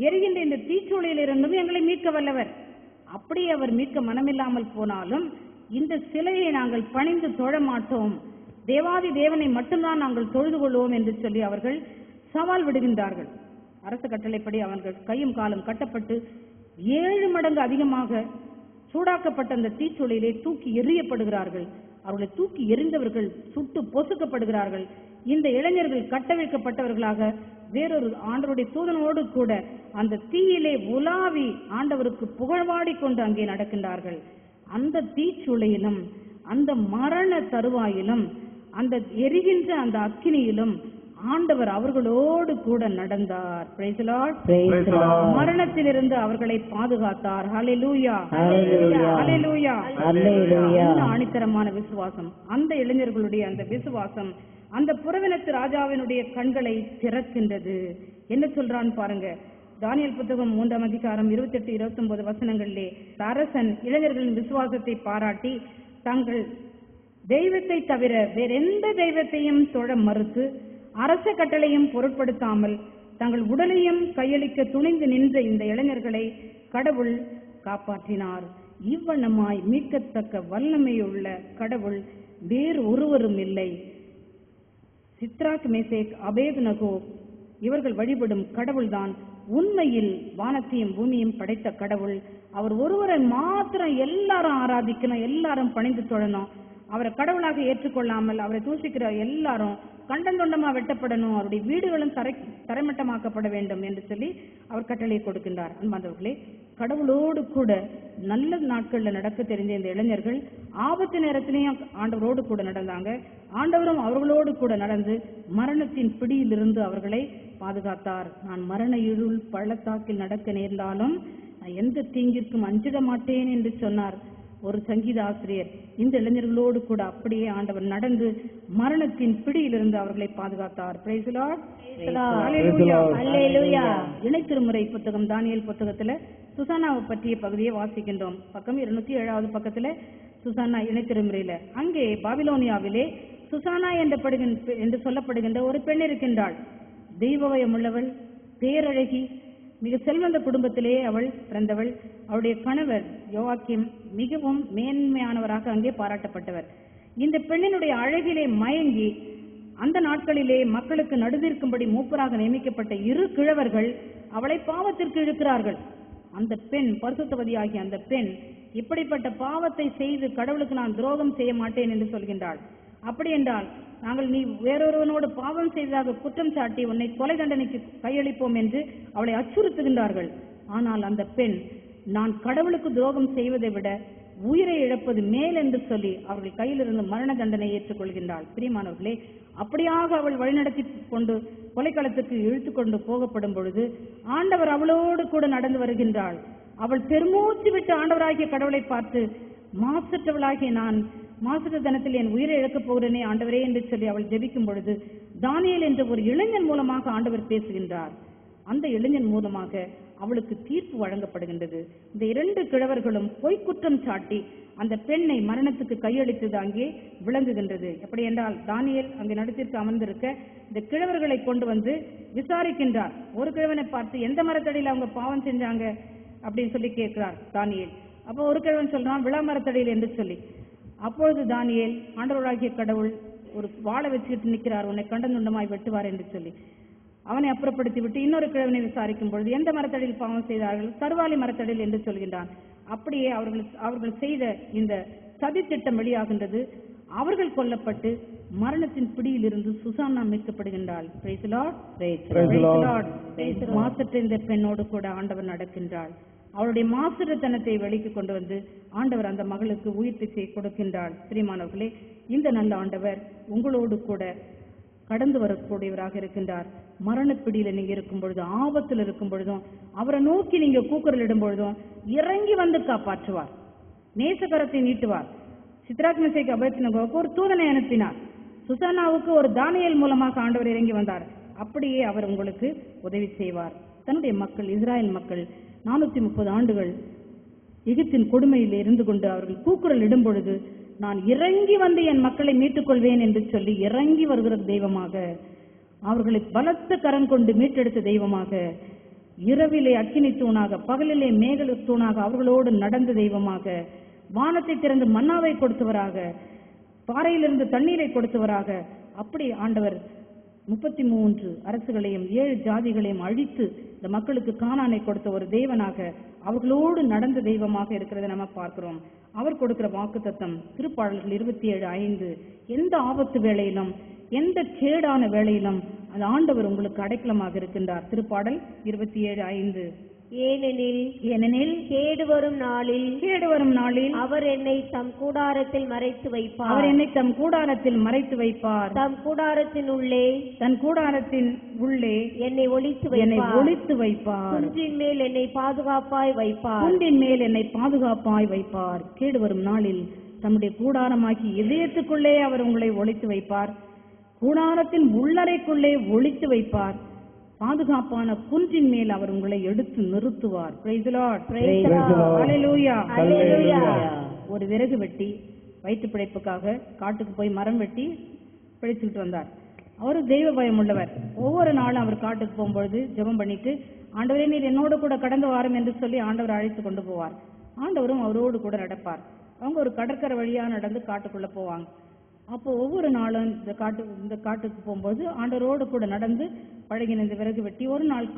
எரிகின்ற இந்த தீச்சூளையிலிருந்தும் எங்களை மீட்க வல்லவர். அப்படியே அவர் மீட்க மனமில்லாமல் போனாலும் இந்த சிலையை நாங்கள் பணிந்து தொழ மாட்டோம், தேவாதி தேவனை மட்டும்தான் நாங்கள் தொழுது கொள்வோம் என்று சொல்லி அவர்கள் சவால் விடுகின்றார்கள். அரசு கட்டளைப்படி அவர்கள் கையும் காலும் கட்டப்பட்டு 7 மடங்கு அதிகமாக சூடாக்கப்பட்ட அந்த தீச்சூளையிலே தூக்கி எறியப்படுகிறார்கள். அவர்களை தூக்கி எறிந்தவர்கள் சுட்டு பொசுக்கப்படுகிறார்கள். இந்த இளைஞர்கள் கட்டவிழ்க்கப்பட்டவர்களாக வேறொரு ஆண்டவருடைய தூதனோடு கூட அந்த தீயிலே உலாவி ஆண்டவருக்கு புகழ்வாடி கொண்டு அங்கே நடக்கின்றார்கள். அந்த தீச்சூளையிலும் அந்த மரண தருவாயிலும் அந்த எரிகின்ற அந்த அக்கினியிலும் ஆண்டவர் அவர்களோடு கூட நடந்தார். Praise the Lord. மரணத்திலிருந்து அவர்களை பாதுகாத்தார். ஹல்லேலூயா, ஹல்லேலூயா, ஹல்லேலூயா. ஆணித்தரமான விசுவாசம், அந்த இளைஞர்களுடைய அந்த விசுவாசம் அந்த புறவினத்து ராஜாவினுடைய கண்களை திறக்கின்றது. என்ன சொல்றான்னு பாருங்க. தானியேல் புத்தகம் 3ஆம் அதிகாரம் 28-29 வசனங்களிலே அரசன் இளைஞர்களின் விசுவாசத்தை பாராட்டி தங்கள் தெய்வத்தை தவிர வேறெந்த தெய்வத்தையும் தொழ மறுத்து அரச கட்டளையும் பொருட்படுத்தாமல் தங்கள் உடலையும் கையளிக்க துணிந்து நின்ற இந்த இளைஞர்களை கடவுள் காப்பாற்றினார். இவ்வண்ணமாய் மீட்கத்தக்க வல்லமையுள்ள கடவுள் வேறு ஒருவரும் இல்லை. சித்ராக், மேசேக், அபேத்நேகோ இவர்கள் வழிபடும் கடவுள்தான் உண்மையில் வானத்தையும் பூமியும் படைத்த கடவுள். அவர் ஒருவரை மாத்திரம் எல்லாரும் ஆராதிக்கணும், எல்லாரும் பணிந்து தொழணும். அவரை கடவுளாக ஏற்றுக்கொள்ளாமல் அவரை தூஷிக்கிற எல்லாரும் கண்டந்தொண்டமா வெட்டப்படணும், அவருடைய வீடுகளும் தரைமட்டமாக்கப்பட வேண்டும் என்று சொல்லி அவர் கட்டளை கொடுக்கின்றார். அன்பார்ந்தவர்களே, கடவுளோடு கூட நல்ல நாட்கள்ல நடக்க தெரிஞ்ச இந்த இளைஞர்கள் ஆபத்து நேரத்திலையும் ஆண்டவரோடு கூட நடந்தாங்க. ஆண்டவரும் அவர்களோடு கூட நடந்து மரணத்தின் பிடியிலிருந்து அவர்களை பாதுகாத்தார். நான் மரண இருள் பள்ளத்தாக்கில் நடக்க நேர்ந்தாலும் நான் எந்த தீங்கிற்கும் அஞ்சிட மாட்டேன் என்று சொன்னார் ஒரு சங்கீத ஆசிரியர். இந்த இளைஞர்களோடு கூட அப்படியே ஆண்டவர் நடந்து மரணத்தின் பிடியிலிருந்து அவர்களை பாதுகாத்தார். Praise the Lord. Hallelujah. இணைத்திருமுறை புத்தகம் தானியேல் புத்தகத்துல சுசானாவை பற்றிய பகுதியை வாசிக்கின்றோம். பக்கம் 207வது பக்கத்துல சுசானா இணைத்திருமுறையில அங்கே பாபிலோனியாவிலே சுசானா என்று சொல்லப்படுகின்ற ஒரு பெண் இருக்கின்றாள். தெய்வபயம் உள்ளவள், பேரழகி, மிக செல்வந்த குடும்பத்திலே அவள் பிறந்தவள். அவளுடைய கணவர் யோவாக்கிம் மிகவும் மேன்மையானவராக அங்கே பாராட்டப்பட்டவர். இந்த பெண்ணினுடைய அழகிலே மயங்கி அந்த நாட்களிலே மக்களுக்கு நடுநிற்கும்படி மூப்பராக நியமிக்கப்பட்ட 2 கிழவர்கள் அவளை பாவத்திற்கு இழுக்கிறார்கள். அந்த பெண், பரிசுத்தவதியாகிய அந்த பெண் இப்படிப்பட்ட பாவத்தை செய்து கடவுளுக்கு நான் துரோகம் செய்ய மாட்டேன் என்று சொல்கின்றாள். அப்படி என்றால் நாங்கள் நீ வேறொருவனோடு பாவம் செய்ததாக குற்றம் சாட்டி உன்னை கொலை தண்டனைக்கு கையளிப்போம் என்று அவளை அச்சுறுத்துகின்றார்கள். ஆனால் அந்த பெண், நான் கடவுளுக்கு துரோகம் செய்வதை விட உயிரை இழப்பது மேல் என்று சொல்லி அவர்கள் கையிலிருந்து மரண தண்டனை ஏற்றுக்கொள்கின்றாள். பிரியமானவர்களே, அப்படியாக அவள் வழிநடத்தி கொண்டு கொலைக்களத்துக்கு இழுத்து கொண்டு போகப்படும் பொழுது ஆண்டவர் அவளோடு கூட நடந்து வருகின்றாள். அவள் பெருமூச்சு விட்டு ஆண்டவராகிய கடவுளை பார்த்து, மாசற்றவளாகிய நான் மாசற்ற தினத்தில் என் உயிரை இழக்கப் போகிறேனே ஆண்டவரே என்று சொல்லி அவள் ஜெபிக்கும் பொழுது தானியேல் என்ற ஒரு இளைஞன் மூலமாக ஆண்டவர் பேசுகின்றார். அந்த இளைஞன் மூலமாக அவளுக்கு தீர்ப்பு வழங்கப்படுகின்றது. இந்த 2 கிழவர்களும் பொய்க்குற்றம் சாட்டி அந்த பெண்ணை மரணத்துக்கு கையளித்தது அங்கே விளங்குகின்றது. எப்படி என்றால் தானியேல் அங்கே நடுத்திற்கு அமர்ந்திருக்க இந்த கிழவர்களை கொண்டு வந்து விசாரிக்கின்றார். ஒரு கிழவனை பார்த்து எந்த மரத்தடியில் அவங்க பாவம் செஞ்சாங்க அப்படின்னு சொல்லி கேட்கிறார் தானியேல். அப்போ ஒரு கிழவன் சொல்றான் விழா மரத்தடியில் என்று சொல்லி. அப்பொழுது தானியேல், ஆண்டவராகிய கடவுள் ஒரு வாளை வச்சுக்கிட்டு நிற்கிறார், உன்னை கண்டந்துண்டமாய் வெட்டுவார் என்று சொல்லி அவனை அப்புறப்படுத்தி விட்டு இன்னொரு கிழவனை விசாரிக்கும் பொழுது எந்த மரத்தடியில் பாவம் செய்தார்கள், கருவாலி மரத்தடியில் என்று சொல்கின்றான். அப்படியே அவர்கள் செய்த இந்த சதி திட்டம் வெளியாகின்றது. அவர்கள் கொல்லப்பட்டு மரணத்தின் பிடியிலிருந்து Susanna மீட்கப்படுகின்றாள். Praise the Lord. Praise the Lord. மாசற்ற இந்த பெண்ணோடு கூட ஆண்டவர் நடக்கின்றாள். அவளுடைய மாசுரத்தனத்தை வெளிக்கு கொண்டு வந்து ஆண்டவர் அந்த மகளுக்கு உயிர் பிச்சை கொடுக்கின்றாள். பிரியமானவர்களே, இந்த நல்ல ஆண்டவர் உங்களோடு கூட கடந்து வரக்கூடியவராக இருக்கின்றார். மரணப்பிடியில நீங்க இருக்கும் பொழுதும், ஆபத்தில் இருக்கும் பொழுதும், அவரை நோக்கி நீங்க கூக்குரல் இடும் பொழுதும் இறங்கி வந்து காப்பாற்றுவார், நேசகரத்தை நீட்டுவார். சித்ராக் மேஷாக் அபேத்நேகோவுக்கு ஒரு தூதனை அனுப்பினார். சுசானாவுக்கு ஒரு தானியேல் மூலமாக ஆண்டவர் இறங்கி வந்தார். அப்படியே அவர் உங்களுக்கு உதவி செய்வார். தன்னுடைய மக்கள், இஸ்ராயல் மக்கள் 430 ஆண்டுகள் எகிப்தின் கொடுமையில் இருந்து கொண்டு அவர்கள் கூக்குரல் இடும் பொழுது நான் இறங்கி வந்து என் மக்களை மீட்டுக் கொள்வேன் என்று சொல்லி இறங்கி வருகிற தெய்வமாக, அவர்களை பலத்த கரம் கொண்டு மீட்டெடுத்த தெய்வமாக, இரவிலே அக்கினி தூணாக பகலிலே மேக தூணாக அவர்களோடு நடந்த தெய்வமாக, வானத்தை திறந்து மன்னாவை கொடுத்தவராக, பாறையிலிருந்து தண்ணீரை கொடுத்தவராக, அப்படி ஆண்டவர் 33 அரசுகளையும் 7 ஜாதிகளையும் அழித்து இந்த மக்களுக்கு கானானை கொடுத்த ஒரு தேவனாக, அவர்களோடு நடந்த தெய்வமாக இருக்கிறத நம்ம பார்க்கிறோம். அவர் கொடுக்கிற வாக்குத்தத்தம் திருப்பாடல்கள் 27:5, எந்த ஆபத்து வேளையிலும் எந்த கேடான வேளையிலும் அந்த ஆண்டவர் உங்களுக்கு அடைக்கலமாக இருக்கின்றார். திருப்பாடல் 27:5, ஏனெனில் கேடு வரும் நாளில் அவர் என்னை தம் கூடாரத்தில் மறைத்து வைப்பார். தம் கூடாரத்தின் உள்ளே என்னை ஒளித்து வைப்பார். குன்றின் மேல் என்னை பாதுகாப்பாய் வைப்பார். கேடு வரும் நாளில் தம்முடைய கூடாரமாகி இதயத்துக்குள்ளே அவர் உங்களை ஒளித்து வைப்பார். கூடாரத்தின் உள்ளறைக்குள்ளே ஒளித்து வைப்பார். பாதுகாப்பான குன்றின் மேல் அவர் உங்களை எடுத்து நிறுத்துவார். Praise the Lord. Hallelujah. ஒரு விறகு வெட்டி வயிற்று பிழைப்புக்காக காட்டுக்கு போய் மரம் வெட்டி பிழைச்சுக்கிட்டு வந்தார். அவரு தெய்வ பயம் உள்ளவர். ஒவ்வொரு நாளும் அவர் காட்டுக்கு போகும்பொழுது ஜெபம் பண்ணிட்டு, ஆண்டவரே நீர் என்னோடு கூட கடந்து வாரும் என்று சொல்லி ஆண்டவர் அழைத்து கொண்டு போவார். ஆண்டவரும் அவரோடு கூட நடப்பார். அவங்க ஒரு கடற்கரை வழியா நடந்து காட்டுக்குள்ள போவாங்க. அப்போ ஒவ்வொரு நாளும் இந்த காட்டுக்கு போகும்போது ஆண்டவரோடு கூட நடந்து பழகின இந்த விறகு வெட்டி ஒரு நாள்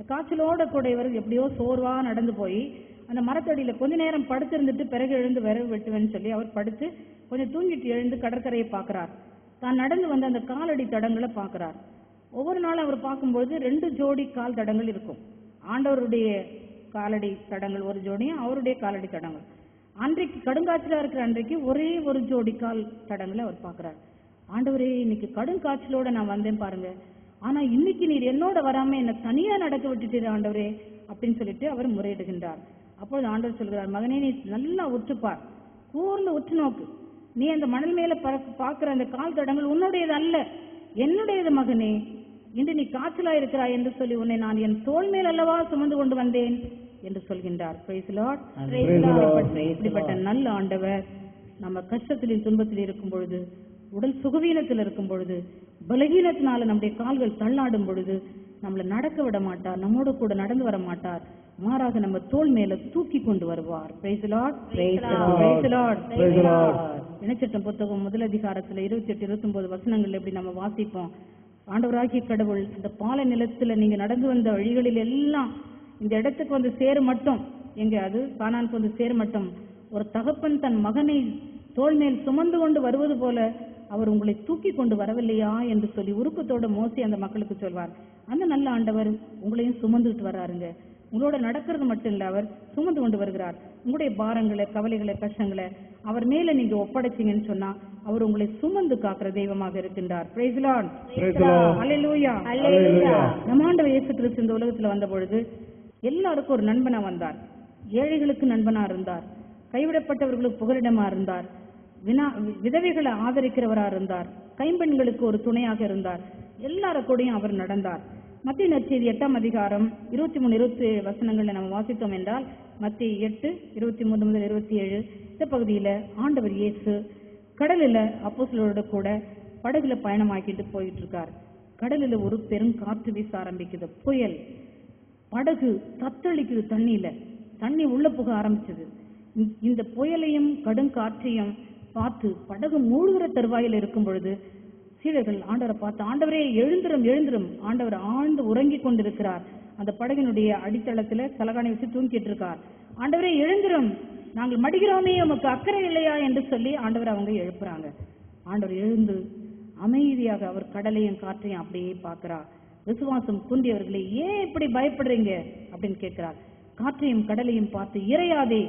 காய்ச்சலோட கூட இவர் எப்படியோ சோர்வா நடந்து போய் அந்த மரத்தடியில கொஞ்ச நேரம் படுத்திருந்துட்டு பிறகு எழுந்து விறகு வெட்டுவேன்னு சொல்லி அவர் படுத்து கொஞ்சம் தூங்கிட்டு எழுந்து கடற்கரையை பார்க்கிறார். தான் நடந்து வந்த அந்த காலடி தடங்களை பார்க்கிறார். ஒவ்வொரு நாளும் அவர் பார்க்கும்போது 2 ஜோடி கால் தடங்கள் இருக்கும். ஆண்டவருடைய காலடி தடங்கள் ஒரு ஜோடியும் அவருடைய காலடி தடங்கள். அன்றைக்கு கடுங்காய்ச்சலா இருக்கிற அன்றைக்கு ஒரே ஒரு ஜோடி கால் தடங்களை அவர் பார்க்கிறார். ஆண்டவரே, இன்னைக்கு கடுங்காய்ச்சலோட நான் வந்தேன் பாருங்க, ஆனா இன்னைக்கு நீர் என்னோட வராம என்ன தனியா நடக்க விட்டுட்டீர் ஆண்டவரே அப்படின்னு சொல்லிட்டு அவர் முறையிடுகின்றார். அப்பொழுது ஆண்டவர் சொல்கிறார், மகனே, நீ நல்லா உற்றுப்பார், கூர்ந்து உற்று நோக்கு. நீ அந்த மணல் மேல பார்க்கிற அந்த கால் தடங்கள் உன்னுடையது அல்ல, என்னுடையது மகனே. இன்று நீ காய்ச்சலா இருக்கிறாய் என்று சொல்லி உன்னை நான் என் தோள் மேல் அல்லவா சுமந்து கொண்டு வந்தேன் என்று சொல்கின்றார். Praise the Lord. இப்படிப்பட்ட நல்ல ஆண்டவர் நம்ம கஷ்டத்திலும் துன்பத்தில் இருக்கும் பொழுது, உடல் சுகவீனத்தில் இருக்கும் பொழுது, பலகீனத்தினால நம்முடைய கால்கள் தள்ளாடும் பொழுது நம்மளை நடக்க விட மாட்டார், நம்மோடு கூட நடந்து வர மாட்டார், மாறாக நம்ம தோள் மேல தூக்கி கொண்டு வருவார். Praise the Lord. Praise the Lord. இணைச்சட்டம் புத்தகம் 1 அதிகாரத்துல 28, 29 வசனங்கள் எப்படி நம்ம வாசிப்போம். ஆண்டவராகிய கடவுள் இந்த பாலை நிலத்துல நீங்க நடந்து வந்த வழிகளில் எல்லாம் இந்த இடத்துக்கு வந்து சேர மட்டும், எங்க அது கானானுக்கு வந்து சேர மட்டும், ஒரு தகப்பன் தன் மகனை தோள் மேல் சுமந்து கொண்டு வருவது போல அவர் உங்களை தூக்கி கொண்டு வரவில்லையா என்று சொல்லி உருக்கத்தோட மோசி அந்த மக்களுக்கு சொல்வார். அந்த நல்ல ஆண்டவர் உங்களையும் சுமந்துட்டு வர்றாருங்க. உங்களோட நடக்கிறது மட்டும் இல்ல, அவர் சுமந்து கொண்டு வருகிறார். உங்களுடைய பாரங்களை, கவலைகளை, கஷ்டங்களை அவர் மேல நீங்க ஒப்படைச்சீங்கன்னு சொன்னா அவர் உங்களை சுமந்து காக்கிற தெய்வமாக இருக்கின்றார். Praise the Lord. Hallelujah. நம்ம ஆண்டவர் இயேசு கிறிஸ்து இந்த உலகத்துல வந்த பொழுது எல்லாருக்கும் ஒரு நண்பனா வந்தார். ஏழைகளுக்கு நண்பனா இருந்தார், கைவிடப்பட்டவர்களுக்கு புகலிடமா இருந்தார், விதவைகளை ஆதரிக்கிறவரா இருந்தார், கைம்பெண்களுக்கு ஒரு துணையாக இருந்தார். எல்லார கூடயும் அவர் நடந்தார். மத்திய நற்செய்தி 8ஆம் அதிகாரம் 23, 27 வசனங்களை நம்ம வாசித்தோம் என்றால், மத்திய 8, 23 முதல் 27 இந்த பகுதியில ஆண்டவர் இயேசு கடலில் அப்போஸ்தலரோட கூட படகுல பயணமாக்கிட்டு போயிட்டு இருக்கார். கடலில் ஒரு பெரும் காற்று வீச ஆரம்பிக்குது, புயல். படகு தத்தளிக்குது, தண்ணி உள்ள புக ஆரம்பிச்சது. இந்த புயலையும் கடும் காற்றையும் பார்த்து படகு மூழ்கிற தருவாயில் இருக்கும் பொழுது சீடர்கள் ஆண்டவரை பார்த்து, ஆண்டவரே எழுந்திரும் எழுந்திரும், ஆண்டவர் ஆழ்ந்து உறங்கி கொண்டிருக்கிறார். அந்த படகினுடைய அடித்தளத்துல தலகாணி வச்சு தூங்கிட்டு இருக்கார். ஆண்டவரே எழுந்திரும், நாங்கள் மடிகிறோமே, உமக்கு அக்கறை இல்லையா என்று சொல்லி ஆண்டவர் அவங்க எழுப்புறாங்க. ஆண்டவர் எழுந்து அமைதியாக அவர் கடலையும் காற்றையும் அப்படியே பார்க்கிறார். விசுவாசம் குன்றியவர்களே, ஏன் இப்படி பயப்படுறீங்க அப்படின்னு கேட்கிறார். காற்றையும் கடலையும் பார்த்து, இறையாதே,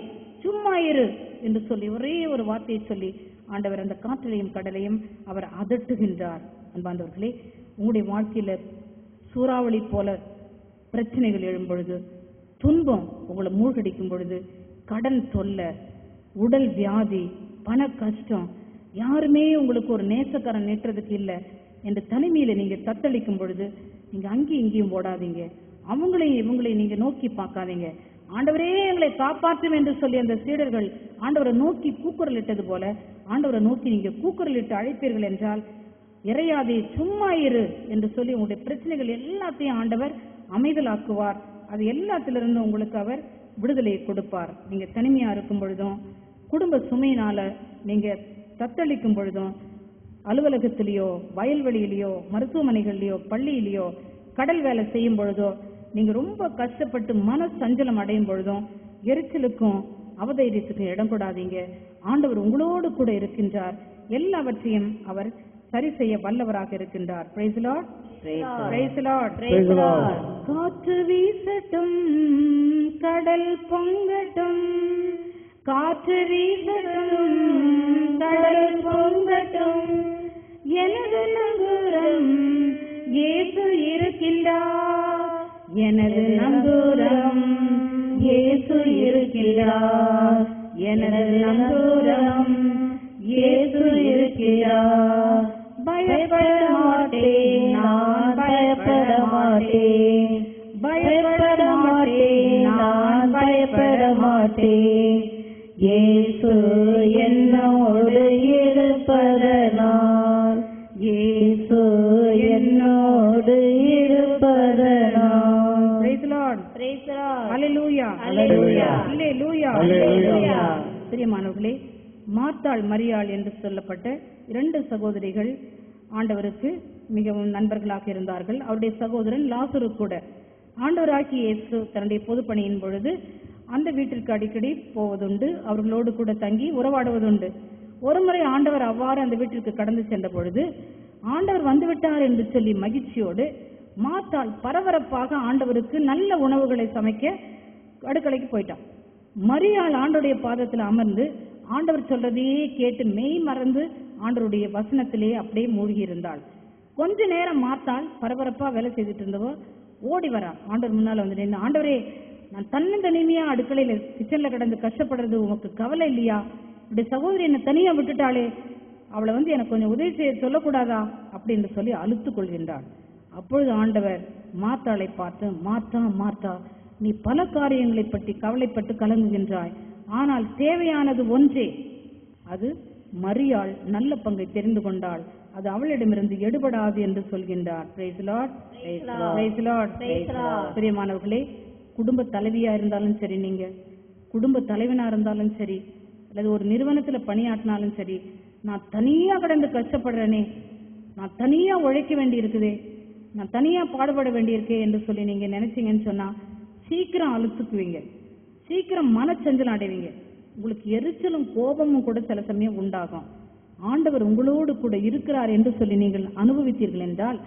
சும்மா இரு என்று சொல்லி ஒரே ஒரு வார்த்தையை சொல்லி ஆண்டவர் அந்த காற்றையும் கடலையும் அவர் அதட்டுகின்றார். அன்பார்ந்தவர்களே, உங்களுடைய வாழ்க்கையில சூறாவளி போல பிரச்சனைகள் எழும் பொழுது, துன்பம் உங்களை மூழ்கடிக்கும் பொழுது, கடன் தொல்லை, உடல் வியாதி, பண கஷ்டம், யாருமே உங்களுக்கு ஒரு நேசக்காரன் நேற்றதுக்கு இல்லை என்று தனிமையில நீங்க தத்தளிக்கும் பொழுது நீங்க அங்கேயும் இங்கேயும் ஓடாதீங்க, அவங்களையும் இவங்களையும் நீங்க நோக்கி பார்க்காதீங்க. ஆண்டவரே எங்களை காப்பாற்றும் என்று சொல்லி அந்த சீடர்கள் ஆண்டவரை நோக்கி கூக்குரல் இட்டது போல ஆண்டவரை நோக்கி நீங்க கூக்குரல் இட்டு அழைப்பீர்கள் என்றால், இறையாதே, சும்மா இரு என்று சொல்லி உங்களுடைய பிரச்சனைகள் எல்லாத்தையும் ஆண்டவர் அமைதலாக்குவார். அது எல்லாத்திலிருந்து உங்களுக்கு அவர் விடுதலையை கொடுப்பார். நீங்க தனிமையா இருக்கும் பொழுதும், குடும்ப சுமையினால நீங்க தத்தளிக்கும் பொழுதும், அலுவலகத்திலேயோ வயல்வெளியிலேயோ மருத்துவமனைகள்லயோ பள்ளியிலேயோ கடல் வேலை செய்யும் பொழுதோ நீங்க ரொம்ப கஷ்டப்பட்டு மன சஞ்சலம் அடையும் பொழுதும் எரிச்சலுக்கும் அவதைரியத்துக்கும் இடம் கொடாதீங்க. ஆண்டவர் உங்களோடு கூட இருக்கின்றார். எல்லாவற்றையும் அவர் சரி செய்ய வல்லவராக இருக்கின்றார். Praise the Lord. Praise the Lord. Praise the Lord. காற்று வீசட்டும், கடல் பொங்கட்டும், காற்று வீசட்டும், கடல் பொங்கட்டும், எனது நங்கூரம் இயேசு இருக்கின்றார், எனது நங்கூரம் இயேசு இருக்கின்றார், எனது நங்கூரம் இயேசு இருக்கிறார். பயப்பட மாட்டேன், நான் பயப்பட மாட்டேன், பயப்பட மாட்டேன், நான் பயப்பட மாட்டேன், இயேசு என்னோடு இருப்பதனால், இயேசு என்னோடு இருப்பதனால். Praise the Lord. Praise the Lord. Hallelujah. Hallelujah. Hallelujah. Hallelujah. பிரியமானவர்களே, மார்த்தாள் மரியாள் என்று சொல்லப்பட்ட 2 சகோதரிகள் ஆண்டவருக்கு மிகவும் நண்பர்களாக இருந்தார்கள். அவருடைய சகோதரன் லாசரு கூட. ஆண்டவராகிய இயேசு தன்னுடைய பொது பணியின் பொழுது அந்த வீட்டிற்கு அடிக்கடி போவதுண்டு, அவர்களோடு கூட தங்கி உறவாடுவதுண்டு. ஒருமுறை ஆண்டவர் அவ்வாறு அந்த வீட்டிற்கு கடந்து சென்ற பொழுது ஆண்டவர் வந்துவிட்டார் என்று சொல்லி மகிழ்ச்சியோடு மார்த்தாள் பரபரப்பாக ஆண்டவருக்கு நல்ல உணவுகளை சமைக்க அடுக்கலைக்கு போயிட்டான். மரியாள் ஆண்டவருடைய பாதத்தில் அமர்ந்து ஆண்டவர் சொல்றதையே கேட்டு மெய் மறந்து ஆண்டவருடைய வசனத்திலே அப்படியே மூழ்கி இருந்தாள். கொஞ்ச நேரம் மார்த்தாள் பரபரப்பா வேலை செய்துட்டு இருந்தவோ ஓடி வரா. ஆண்டவர் முன்னால வந்து நின்று, ஆண்டவரே, நான் தனிமையா அடுக்கலையில கிச்சன்ல கிடந்து கஷ்டப்படுறது உனக்கு கவலை இல்லையா? இப்படி சகோதரி என்னை தனியா விட்டுட்டாளே, அவளை வந்து எனக்கு கொஞ்சம் உதவி செய்ய சொல்லக்கூடாதா அப்படின்னு சொல்லி அழுத்து கொள்கின்றாள். அப்பொழுது ஆண்டவர் மார்த்தாளை பார்த்து, மார்த்தா மார்த்தா, நீ பல காரியங்களை பற்றி கவலைப்பட்டு கலங்குகின்றாய், ஆனால் தேவையானது ஒன்றே. அது மரியாள் நல்ல பங்கை தெரிந்து கொண்டாள், அது அவளிடமிருந்து எடுபடாது என்று சொல்கின்றார். Praise Lord, praise Lord. பிரியமானவர்களே, குடும்ப தலைவியா இருந்தாலும் சரி, நீங்க குடும்ப தலைவனா இருந்தாலும் சரி, அல்லது ஒரு நிறுவனத்துல பணியாற்றினாலும் சரி, நான் தனியா கடந்து கஷ்டப்படுறேனே, நான் தனியா உழைக்க வேண்டி இருக்குதே, நான் தனியா பாடுபட வேண்டியிருக்கே என்று சொல்லி நீங்க நினைச்சீங்கன்னு சொன்னா சீக்கிரம் அழுத்துக்குவீங்க, சீக்கிரம் மனச்சஞ்சலம் அடைவீங்க, உங்களுக்கு எரிச்சலும் கோபமும் கூட சில சமயம் உண்டாகும். ஆண்டவர் உங்களோடு கூட இருக்கிறார் என்று சொல்லி நீங்கள் அனுபவித்தீர்கள் என்றால்,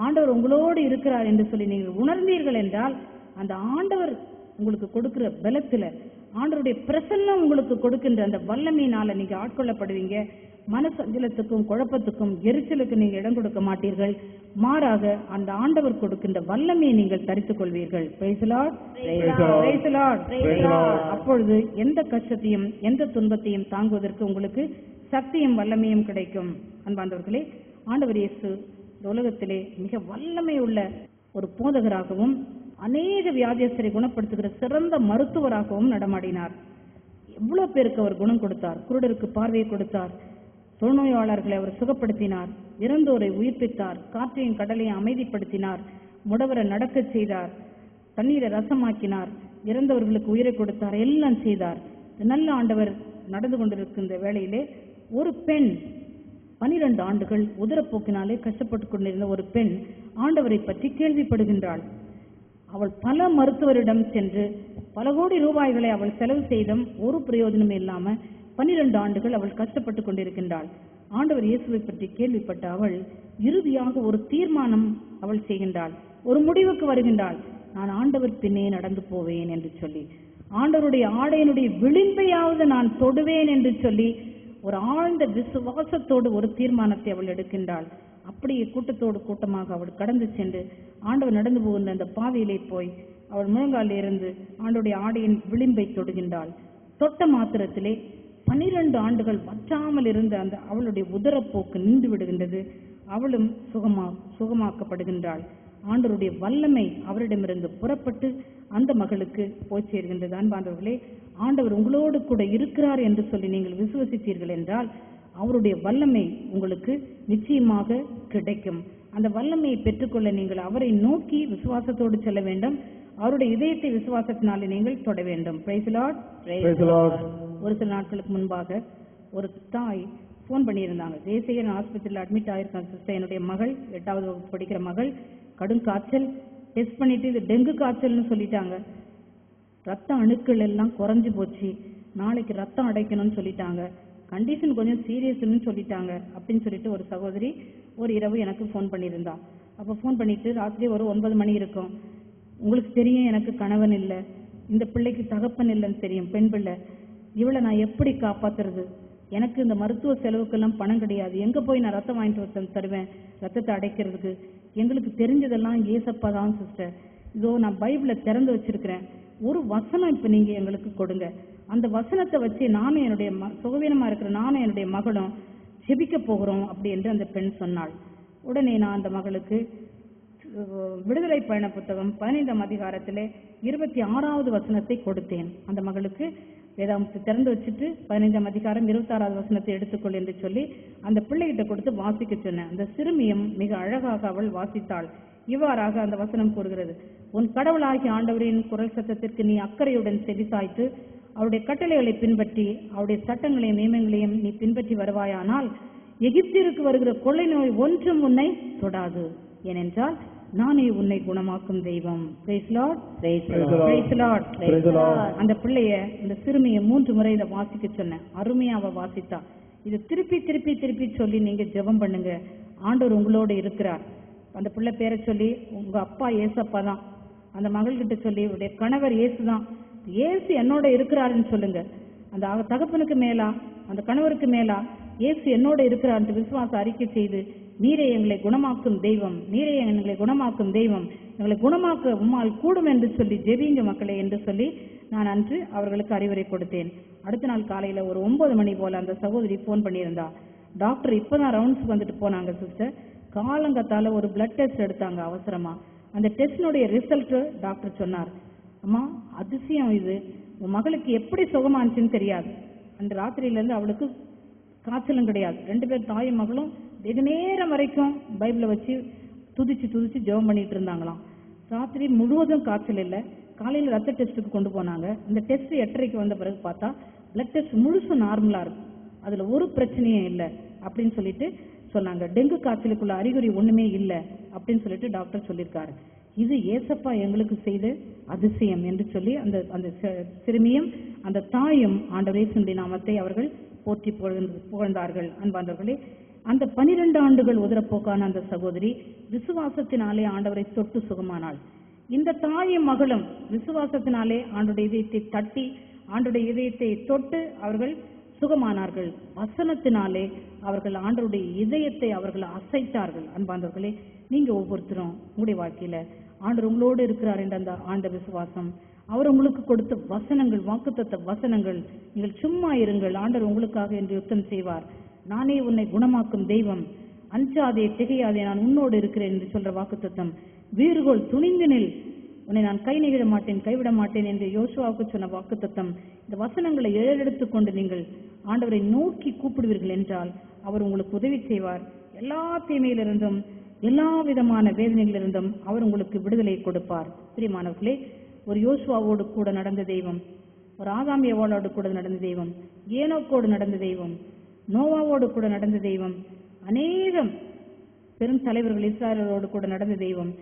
ஆண்டவர் உங்களோடு இருக்கிறார் என்று சொல்லி நீங்கள் உணர்ந்தீர்கள் என்றால், அந்த ஆண்டவர் உங்களுக்கு கொடுக்கிற பலத்துல, ஆண்டவருடைய பிரசன்னம் உங்களுக்கு கொடுக்கின்ற அந்த வல்லமையினால நீங்க ஆட்கொள்ளப்படுவீங்க. மனசஞ்சலத்துக்கும் குழப்பத்துக்கும் எரிச்சலுக்கு நீங்க இடம் கொடுக்க மாட்டீர்கள். மாறாக அந்த ஆண்டவர் கொடுக்கின்ற வல்லமையை நீங்கள் தரித்துக் கொள்வீர்கள். Praise the Lord. Praise the Lord. அப்பொழுது எந்த கஷ்டத்தையும் எந்த துன்பத்தையும் தாங்குவதற்கு உங்களுக்கு சக்தியும் வல்லமையும் கிடைக்கும். அன்பார்ந்தவர்களே, ஆண்டவர் இயேசு இந்த உலகத்திலே மிக வல்லமை உள்ள ஒரு போதகராகவும் அநேக வியாதியஸ்தரை குணப்படுத்துகிற சிறந்த மருத்துவராகவும் நடமாடினார். எவ்வளவு பேருக்கு அவர் குணம் கொடுத்தார். குருடருக்கு பார்வையை கொடுத்தார், தொழுநோயாளர்களை அவர் சுகப்படுத்தினார், இறந்தோரை உயிர்ப்பித்தார், காற்றையும் கடலையும் அமைதிப்படுத்தினார், முடவரை நடக்க செய்தார், தண்ணீரை ரசமாக்கினார், இறந்தவர்களுக்கு உயிரை கொடுத்தார், எல்லாம் செய்தார். நல்ல ஆண்டவர் நடந்து கொண்டிருக்கின்ற வேளையிலே ஒரு பெண் 12 ஆண்டுகள் உதரப்போக்கினாலே கஷ்டப்பட்டு கொண்டிருந்த ஒரு பெண் ஆண்டவரை பற்றி கேள்விப்படுகின்றாள். அவள் பல மருத்துவரிடம் சென்று பல கோடி ரூபாய்களை அவள் செலவு செய்தும் ஒரு பிரயோஜனம் இல்லாம 12 ஆண்டுகள் அவள் கஷ்டப்பட்டு கொண்டிருக்கின்றாள். ஆண்டவர் இயேசுவை பற்றி கேள்விப்பட்ட அவள் இறுதியாக ஒரு தீர்மானம் அவள் செய்கின்றாள், ஒரு முடிவுக்கு வருகின்றாள். நான் ஆண்டவர் பின்னே நடந்து போவேன் என்று சொல்லி, ஆண்டவருடைய ஆடையினுடைய விளிம்பையாவது நான் தொடுவேன் என்று சொல்லி ஒரு ஆழ்ந்த விசுவாசத்தோடு ஒரு தீர்மானத்தை அவள் எடுக்கின்றாள். அப்படியே கூட்டத்தோடு கூட்டமாக அவள் கடந்து சென்று ஆண்டவர் நடந்து போகின்ற அந்த பாதையிலே போய் அவள் முழங்காலில் இருந்து ஆண்டவருடைய ஆடையின் விளிம்பை தொடுகின்றாள். தொட்ட மாத்திரத்திலே 12 ஆண்டுகள் வற்றாமல் இருந்த அந்த அவளுடைய உதரப்போக்கு நின்று விடுகின்றது. அவளும் சுகமாக்கப்படுகின்றாள். ஆண்டவருடைய வல்லமை அவரிடமிருந்து புறப்பட்டு அந்த மகளுக்கு போய் சேர்கின்றது. அன்பார்ந்தவர்களே, ஆண்டவர் உங்களோடு கூட இருக்கிறார் என்று சொல்லி நீங்கள் விசுவசித்தீர்கள் என்றால் அவருடைய வல்லமை உங்களுக்கு நிச்சயமாக கிடைக்கும். அந்த வல்லமையை பெற்றுக்கொள்ள நீங்கள் அவரை நோக்கி விசுவாசத்தோடு செல்ல வேண்டும். அவருடைய இதயத்தை விசுவாசத்தினாலே நீங்கள் தொட வேண்டும். Price the Lord. ஒரு சில நாட்களுக்கு முன்பாக ஒரு தாய் போன் பண்ணியிருந்தாங்க. தேசிய ஆஸ்பத்திரியில் அட்மிட் ஆயிருக்காங்க சிஸ்டர், என்னுடைய மகள் 8வது வகுப்பு படிக்கிற மகள், கடும் காய்ச்சல், டெஸ்ட் பண்ணிட்டு இது டெங்கு காய்ச்சல்னு சொல்லிட்டாங்க, ரத்த அணுக்கள் எல்லாம் குறைஞ்சு போச்சு, நாளைக்கு ரத்தம் அடைக்கணும்னு சொல்லிட்டாங்க, கண்டிஷன் கொஞ்சம் சீரியஸ்ன்னு சொல்லிட்டாங்க அப்படின்னு சொல்லிட்டு ஒரு சகோதரி ஒரு இரவு எனக்கு ஃபோன் பண்ணியிருந்தா. அப்போ ஃபோன் பண்ணிட்டு ராத்திரி ஒரு 9 மணி இருக்கும். உங்களுக்கு தெரியும் எனக்கு கணவன் இல்லை, இந்த பிள்ளைக்கு தகப்பன் இல்லைன்னு தெரியும், பெண் பிள்ளை, இவளை நான் எப்படி காப்பாத்துறது, எனக்கு இந்த மருத்துவ செலவுக்கெல்லாம் பணம் கிடையாது, எங்க போய் நான் ரத்தம் வாங்கிட்டு தருவேன் ரத்தத்தை அடைக்கிறதுக்கு, எங்களுக்கு தெரிஞ்சதெல்லாம் ஏசப்பா தான் சிஸ்டர், இதோ நான் பைபிளை திறந்து வச்சிருக்கிறேன், ஒரு வசனம் இப்ப நீங்க எங்களுக்கு கொடுங்க, அந்த வசனத்தை வச்சு நானும் என்னுடைய சுகவீனமா இருக்கிற நானும் என்னுடைய மகளும் ஜெபிக்க போகிறோம் அப்படி என்று அந்த பெண் சொன்னாள். உடனே நான் அந்த மகளுக்கு விடுதலை பயண புத்தகம் 15ஆம் அதிகாரத்திலே 26வது வசனத்தை கொடுத்தேன். அந்த மகளுக்கு வேதாமத்தை திறந்து வச்சுட்டு 15ஆம் அதிகாரம் 26வது வசனத்தை எடுத்துக்கொள் என்று சொல்லி அந்த பிள்ளைகிட்ட கொடுத்து வாசிக்க சொன்னேன். அந்த சிறுமியும் மிக அழகாக அவள் வாசித்தாள். இவ்வாறாக அந்த வசனம் கூறுகிறது, உன் கடவுளாகிய ஆண்டவரின் குரல் சத்தத்திற்கு நீ அக்கறையுடன் செவிசாய்த்து அவருடைய கட்டளைகளை பின்பற்றி அவருடைய சட்டங்களையும் நியமங்களையும் நீ பின்பற்றி வருவாயானால் எகிப்திற்கு வருகிற கொள்ளை நோய் ஒன்றும் உன்னை தொடாது, ஏனென்றால் நானே உன்னை குணமாக்கும் தெய்வம். Praise Lord. Praise Lord. அந்த பிள்ளைய இந்த சிறுமியை 3 முறை இதை வாசிக்க சொன்னேன். அருமையா அவ வாசித்தா. இதை திருப்பி திருப்பி திருப்பி சொல்லி நீங்க ஜெபம் பண்ணுங்க. ஆண்டவர் உங்களோட இருக்கிறார். அந்த பிள்ளை பேரை சொல்லி உங்க அப்பா ஏசப்பா தான், அந்த மகள்கிட்ட சொல்லி உடைய கணவர் இயேசு தான், இயேசு என்னோட இருக்கிறாருன்னு சொல்லுங்க. அந்த தகப்பனுக்கு மேலா அந்த கணவருக்கு மேலா இயேசு என்னோட இருக்கிறார் என்று விசுவாச அறிக்கை செய்து, நீரே எங்களை குணமாக்கும் தெய்வம், நீரே எங்களை குணமாக்கும் தெய்வம், எங்களை குணமாக்க உம்மால் கூடும் என்று சொல்லி ஜெபிங்க மக்களே என்று சொல்லி நான் அன்று அவர்களுக்கு அறிவுரை கொடுத்தேன். அடுத்த நாள் காலையில ஒரு 9 மணி போல அந்த சகோதரி போன் பண்ணியிருந்தா. டாக்டர் இப்பதான் ரவுண்ட்ஸ்க்கு வந்துட்டு போனாங்க சிஸ்டர். காலங்கத்தால ஒரு பிளட் டெஸ்ட் எடுத்தாங்க அவசரமா. அந்த டெஸ்டினுடைய ரிசல்ட் டாக்டர் சொன்னார், அம்மா அதிசயம் இது, உன் மகளுக்கு எப்படி சுகமானுச்சுன்னு தெரியாது. அந்த ராத்திரியிலேருந்து அவளுக்கு காய்ச்சலும் கிடையாது. 2 பேர் தாயும் மகளும் வெகு நேரம் வரைக்கும் பைபிளை வச்சு துதிச்சு துதிச்சு ஜெபம் பண்ணிட்டு இருந்தாங்களாம். ராத்திரி முழுவதும் காய்ச்சல் இல்லை. காலையில் ரத்த டெஸ்ட்டுக்கு கொண்டு போனாங்க. இந்த டெஸ்ட் 8:30 வந்த பிறகு பார்த்தா பிளட் டெஸ்ட் முழுசு நார்மலா இருக்கு, அதுல ஒரு பிரச்சனையும் இல்லை அப்படின்னு சொல்லிட்டு சொன்னாங்க. டெங்கு காய்ச்சலுக்குள்ள அறிகுறி ஒண்ணுமே இல்லை அப்படின்னு சொல்லிட்டு டாக்டர் சொல்லியிருக்காரு. இது ஏசப்பா எங்களுக்கு செய்த அதிசயம் என்று சொல்லி அந்த அந்த சிறுமியும் அந்த தாயும் ஆண்டவர் இயேசுவின் நாமத்தை அவர்கள் போற்றி புகழ்ந்தார்கள். அன்பார்ந்தவர்களே, அந்த 12 ஆண்டுகள் உதரப்போக்கான அந்த சகோதரி விசுவாசத்தினாலே ஆண்டவரை தொட்டு சுகமானாள். இந்த தாயும் மகளும் விசுவாசத்தினாலே ஆண்டுடைய இதயத்தை தட்டி ஆண்டுடைய இதயத்தை தொட்டு அவர்கள் சுகமானார்கள். வசனத்தினாலே அவர்கள் ஆண்டவருடைய இதயத்தை அவர்கள் அசைத்தார்கள். அன்பார்ந்தவர்களே, நீங்க ஒவ்வொருத்தரும் உங்களுடைய வாழ்க்கையில ஆண்டவர் உங்களோடு இருக்கிறார் என்ற அந்த ஆண்ட விசுவாசம், அவர் உங்களுக்கு கொடுத்த வசனங்கள், வாக்குத்தத்த வசனங்கள், நீங்கள் சும்மா இருங்கள், ஆண்டவர் உங்களுக்காக என்று யுத்தம் செய்வார். நானே உன்னை குணமாக்கும் தெய்வம், அஞ்சாதே திகையாதே, நான் உன்னோடு இருக்கிறேன் என்று சொல்ற வாக்குத்தத்தம், வீறுகோள் துணிந்து நில், உன்னை நான் கை நெகிழ மாட்டேன் கைவிட மாட்டேன் என்று யோசுவாவுக்கு சொன்ன வாக்குத்தத்தம். இந்த வசனங்களை ஏறெடுத்துக் கொண்டு நீங்கள் ஆண்டவரை நோக்கி கூப்பிடுவீர்கள் என்றால் அவர் உங்களுக்கு உதவி செய்வார். எல்லா தீமையிலிருந்தும் எல்லா விதமான வேதனைகளிலிருந்தும் அவர் உங்களுக்கு விடுதலை கொடுப்பார். பிரியமானவர்களே, ஒரு யோசுவாவோடு கூட நடந்த தெய்வம், ஒரு ஆதாம் ஏவாளோடு கூட நடந்த தெய்வம், ஏனோக்கோடு நடந்த தெய்வம், நோவாவோடு கூட நடந்த தெய்வம், அநேகம் பெரும் தலைவர்கள் இஸ்ராயலோடு கூட நடந்த தெய்வம்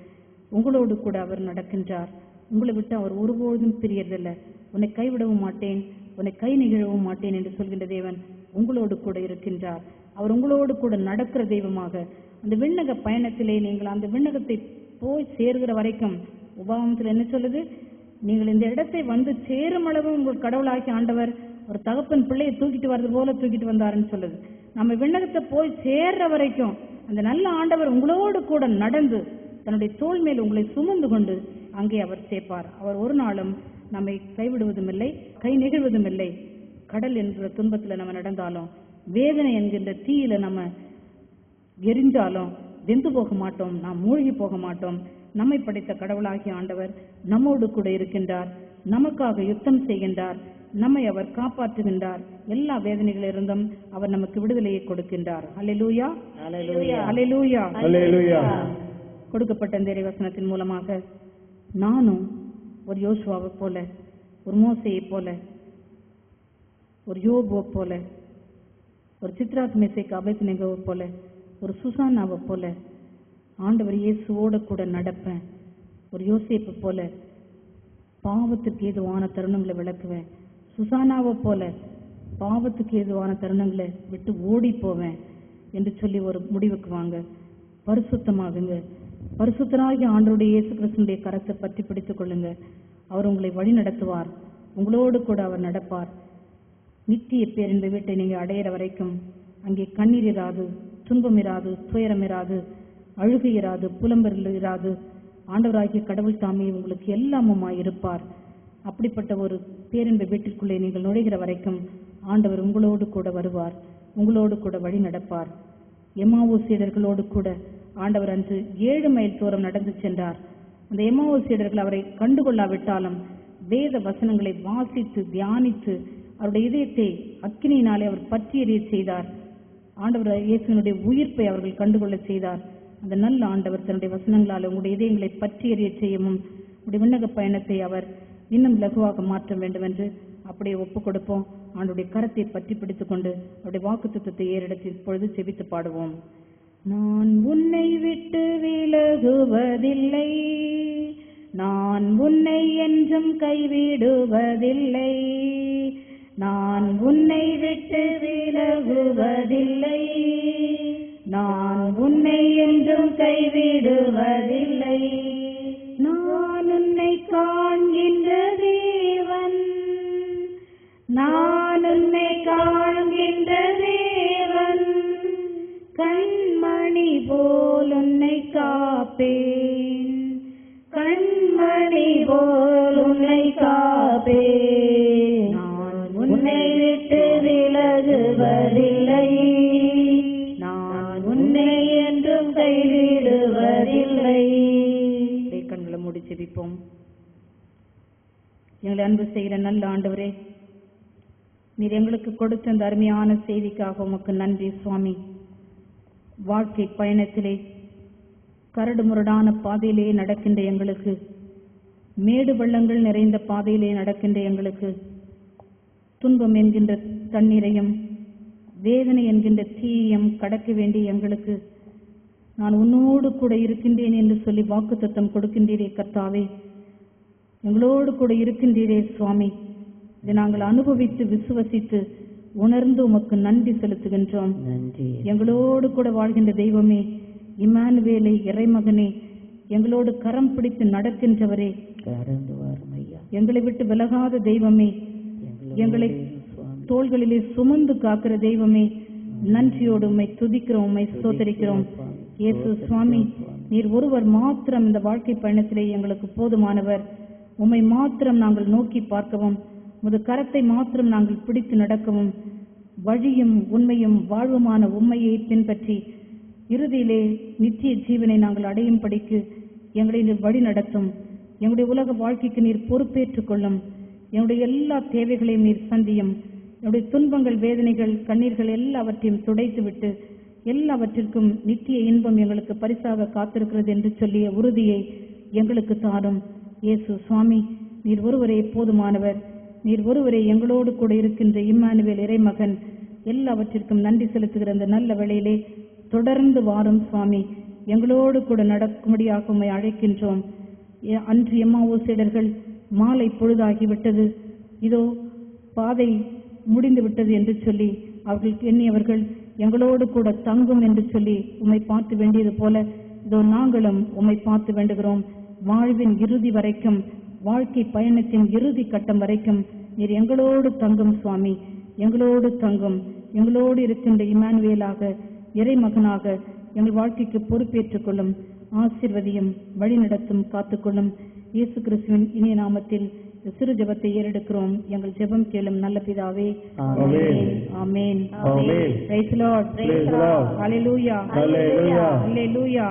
உங்களோடு கூட அவர் நடக்கின்றார். உங்களை விட்டு அவர் ஒருபோதும் பிரியறதில்லை. உன்னை கைவிடவும் மாட்டேன், உன்னை கை நெகிழவும் மாட்டேன் என்று சொல்கின்ற தேவன் உங்களோடு கூட இருக்கின்றார். அவர் உங்களோடு கூட நடக்கிற தெய்வமாக அந்த விண்ணக பயணத்திலே நீங்கள் அந்த விண்ணகத்தை போய் சேர்கிற வரைக்கும் உபாகமத்தில் என்ன சொல்லுது? நீங்கள் இந்த இடத்தை வந்து சேரும் அளவு உங்கள் கடவுளாகி ஆண்டவர் ஒரு தகப்பன் பிள்ளையை தூக்கிட்டு வர்றது போல தூக்கிட்டு வந்தாருன்னு சொல்லுது. நம்ம விண்ணகத்தை போய் சேர்ற வரைக்கும் அந்த நல்ல ஆண்டவர் உங்களோடு கூட நடந்து தன்னுடைய தோள் மேல் உங்களை சுமந்து கொண்டு அங்கே அவர் சேர்ப்பார். அவர் ஒரு நாளும் நம்மை கைவிடுவதும் இல்லை, கை நெகிழ்வதும் இல்லை. கடல் என்கிற துன்பத்துல நம்ம நடந்தாலும், வேதனை என்கின்ற தீயில நம்ம எரிஞ்சாலும் வெந்து போக மாட்டோம், நாம் மூழ்கி போக மாட்டோம். நம்மை படைத்த கடவுளாகிய ஆண்டவர் நம்மோடு கூட இருக்கின்றார், நமக்காக யுத்தம் செய்கின்றார், நம்மை அவர் காப்பாற்றுகின்றார். எல்லா வேதனைகளிலிருந்தும் அவர் நமக்கு விடுதலையை கொடுக்கின்றார். அல்லேலூயா, அல்லேலூயா, அல்லேலூயா, அல்லேலூயா. கொடுக்கப்பட்ட இந்த இறைவசனத்தின் மூலமாக நானும் ஒரு யோசுவாவை போல, ஒரு மோசையை போல, ஒரு யோபுவை போல, ஒரு சித்ராக் மேசேக் அபேத்நேகோவை போல, ஒரு சுசானாவை போல ஆண்டவர் இயேசுவோட கூட நடப்பேன். ஒரு யோசேப்பு போல பாவத்துக்கு ஏதுவான தருணங்களை விளக்குவேன். சுசானாவை போல பாவத்துக்கு ஏதுவான தருணங்களை விட்டு ஓடி போவேன் என்று சொல்லி ஒரு முடிவுக்கு வாங்க. பரிசுத்தமாகுங்க. பரிசுத்தராகிய ஆண்டவருடைய இயேசு கிறிஸ்துவினுடைய கரத்தை பற்றி பிடித்துக் கொள்ளுங்க. அவர் உங்களை வழி நடத்துவார், உங்களோடு கூட அவர் நடப்பார். நித்திய பேரின்ப வீட்டை நீங்க அடையிற வரைக்கும் அங்கே கண்ணீர் இராது, துன்பம் இராது, துயரம் இராது, அழுகை இராது, புலம்பெறல் இராது. ஆண்டவராகிய கடவுள் தாமே உங்களுக்கு எல்லாமுமாய் இருப்பார். அப்படிப்பட்ட ஒரு பேரின்ப வீட்டிற்குள்ளே நீங்கள் நுழைகிற வரைக்கும் ஆண்டவர் உங்களோடு கூட வருவார், உங்களோடு கூட வழி நடப்பார். எம்மாவூ சீடர்களோடு கூட ஆண்டவர் அன்று 7 மைல் தூரம் நடந்து சென்றார். அந்த எம்மாவூ சீடர்கள் அவரை கண்டுகொள்ளாவிட்டாலும் வேத வசனங்களை வாசித்து தியானித்து அவருடைய இதயத்தை அக்கினியினாலே அவர் பற்றி எறிய செய்தார். ஆண்டவர் இயேசுவினுடைய உயிர்ப்பை அவர்கள் கண்டுகொள்ள செய்தார். அந்த நல்ல ஆண்டவர் தன்னுடைய வசனங்களால் உங்களுடைய இதயங்களை பற்றி எறிய செய்யவும் உங்களுடைய விண்ணக பயணத்தை அவர் இன்னும் லகுவாக மாற்ற வேண்டும் என்று அப்படியே ஒப்புக் கொடுப்போம். ஆண்டுடைய கரத்தை பற்றி பிடித்துக் கொண்டு அவருடைய வாக்குத்தத்தத்தை ஏறெடுத்து இப்பொழுது செபித்து பாடுவோம். நான் உன்னை விட்டு விலகுவதில்லை, நான் உன்னை என்றும் கைவிடுவதில்லை, நான் உன்னை விட்டு விலகுவதில்லை, நான் உன்னை என்றும் கைவிடுவதில்லை. நான் உன்னை காண்கின்ற தேவன், நான் உன்னை காண்கின்ற தேவன், கண்மணி போல் உன்னை காப்பேன், கண்மணி போல் உன்னை காப்பேன். நான் உன்னை விட்டு விலகுவதில்லை, நான் உன்னை என்றும் கைவிடுவதில்லை. கண்களை மூடி ஜெபிப்போம். எங்களை அன்பு செய்கிற நல்ல ஆண்டவரே, நீர் எங்களுக்கு கொடுத்த அந்த அருமையான செய்திக்காக உமக்கு நன்றி சுவாமி. வாழ்க்கை பயணத்திலே கரடு முரடான பாதையிலே நடக்கின்ற எங்களுக்கு, மேடு பள்ளங்கள் நிறைந்த பாதையிலே நடக்கின்ற எங்களுக்கு, துன்பம் என்கின்ற தண்ணீரையும் வேதனை என்கின்ற தீயையும் கடக்க வேண்டிய எங்களுக்கு, நான் உன்னோடு கூட இருக்கின்றேன் என்று சொல்லி வாக்குத்தத்தம் கொடுக்கின்றீரே கர்த்தாவே, எங்களோடு கூட இருக்கின்றீரே சுவாமி. இதை நாங்கள் அனுபவித்து விசுவசித்து உணர்ந்து உமக்கு நன்றி செலுத்துகின்றோம். எங்களோடு கூட வாழ்கின்ற தெய்வமே, இம்மானுவேலே, இறைமகனே, எங்களோடு கரம் பிடித்து நடக்கின்றவரே, எங்களை விட்டு விலகாத தெய்வமே, எங்களை தோள்களிலே சுமந்து காக்கிற தெய்வமே, நன்றியோடு உம்மை துதிக்கிறோம், உம்மை ஸ்தோத்திரிக்கிறோம். இயேசு சுவாமி, நீர் ஒருவர் மாத்திரம் இந்த வாழ்க்கை பயணத்திலே எங்களுக்கு போதுமானவர். உம்மை மாத்திரம் நாங்கள் நோக்கி பார்க்கவும், உமது கரத்தை மாத்திரம் நாங்கள் பிடித்து நடக்கவும், வழியும் உண்மையும் வாழ்வுமான உண்மையை பின்பற்றி இறுதியிலே நித்திய ஜீவனை நாங்கள் அடையும் படிக்கு எங்களை நீர் வழி நடத்தும். எங்களுடைய உலக வாழ்க்கைக்கு நீர் பொறுப்பேற்றுக் கொள்ளும். என்னுடைய எல்லா தேவைகளையும் நீர் சந்தியும். என்னுடைய துன்பங்கள், வேதனைகள், கண்ணீர்கள் எல்லாவற்றையும் துடைத்துவிட்டு எல்லாவற்றிற்கும் நித்திய இன்பம் எங்களுக்கு பரிசாக காத்திருக்கிறது என்று சொல்லிய உறுதியை எங்களுக்கு தாரும். இயேசு சுவாமி, நீர் ஒருவரே போதுமானவர். நீர் ஒருவரே எங்களோடு கூட இருக்கின்ற இம்மானுவேல் இறைமகன். எல்லாவற்றிற்கும் நன்றி செலுத்துகிற அந்த நல்ல வேளையிலே தொடர்ந்து வாரும் சுவாமி. எங்களோடு கூட நடக்கும்படியாக உம்மை அழைக்கின்றோம். அன்று எம்மாவோ சீடர்கள் மாலை பொழுதாகிவிட்டது, இதோ பாதை முடிந்து விட்டது என்று சொல்லி அவர்களுக்கு எண்ணியவர்கள் எங்களோடு கூட தங்கும் என்று சொல்லி உம்மை பார்த்து வேண்டியது போல இதோ நாங்களும் உம்மை பார்த்து வேண்டுகிறோம். வாழ்வின் இறுதி வரைக்கும், வாழ்க்கை பயணத்தின் இறுதி கட்டம் வரைக்கும் நீர் எங்களோடு தங்கும் சுவாமி. எங்களோடு தங்கும், எங்களோடு இருக்கின்ற இம்மானுவேலாக, இறைமகனாக எங்கள் வாழ்க்கைக்கு பொறுப்பேற்றுக் கொள்ளும். ஆசீர்வதியும், வழி நடத்தும், காத்துக்கொள்ளும். இயேசு கிறிஸ்துவின் இனிய நாமத்தில் சிறு ஜெபத்தை ஏறெடுக்கிறோம். எங்கள் ஜெபம் கேளும் நல்ல பிதாவே. Amen. Amen. Praise the Lord. Hallelujah. Hallelujah. Hallelujah.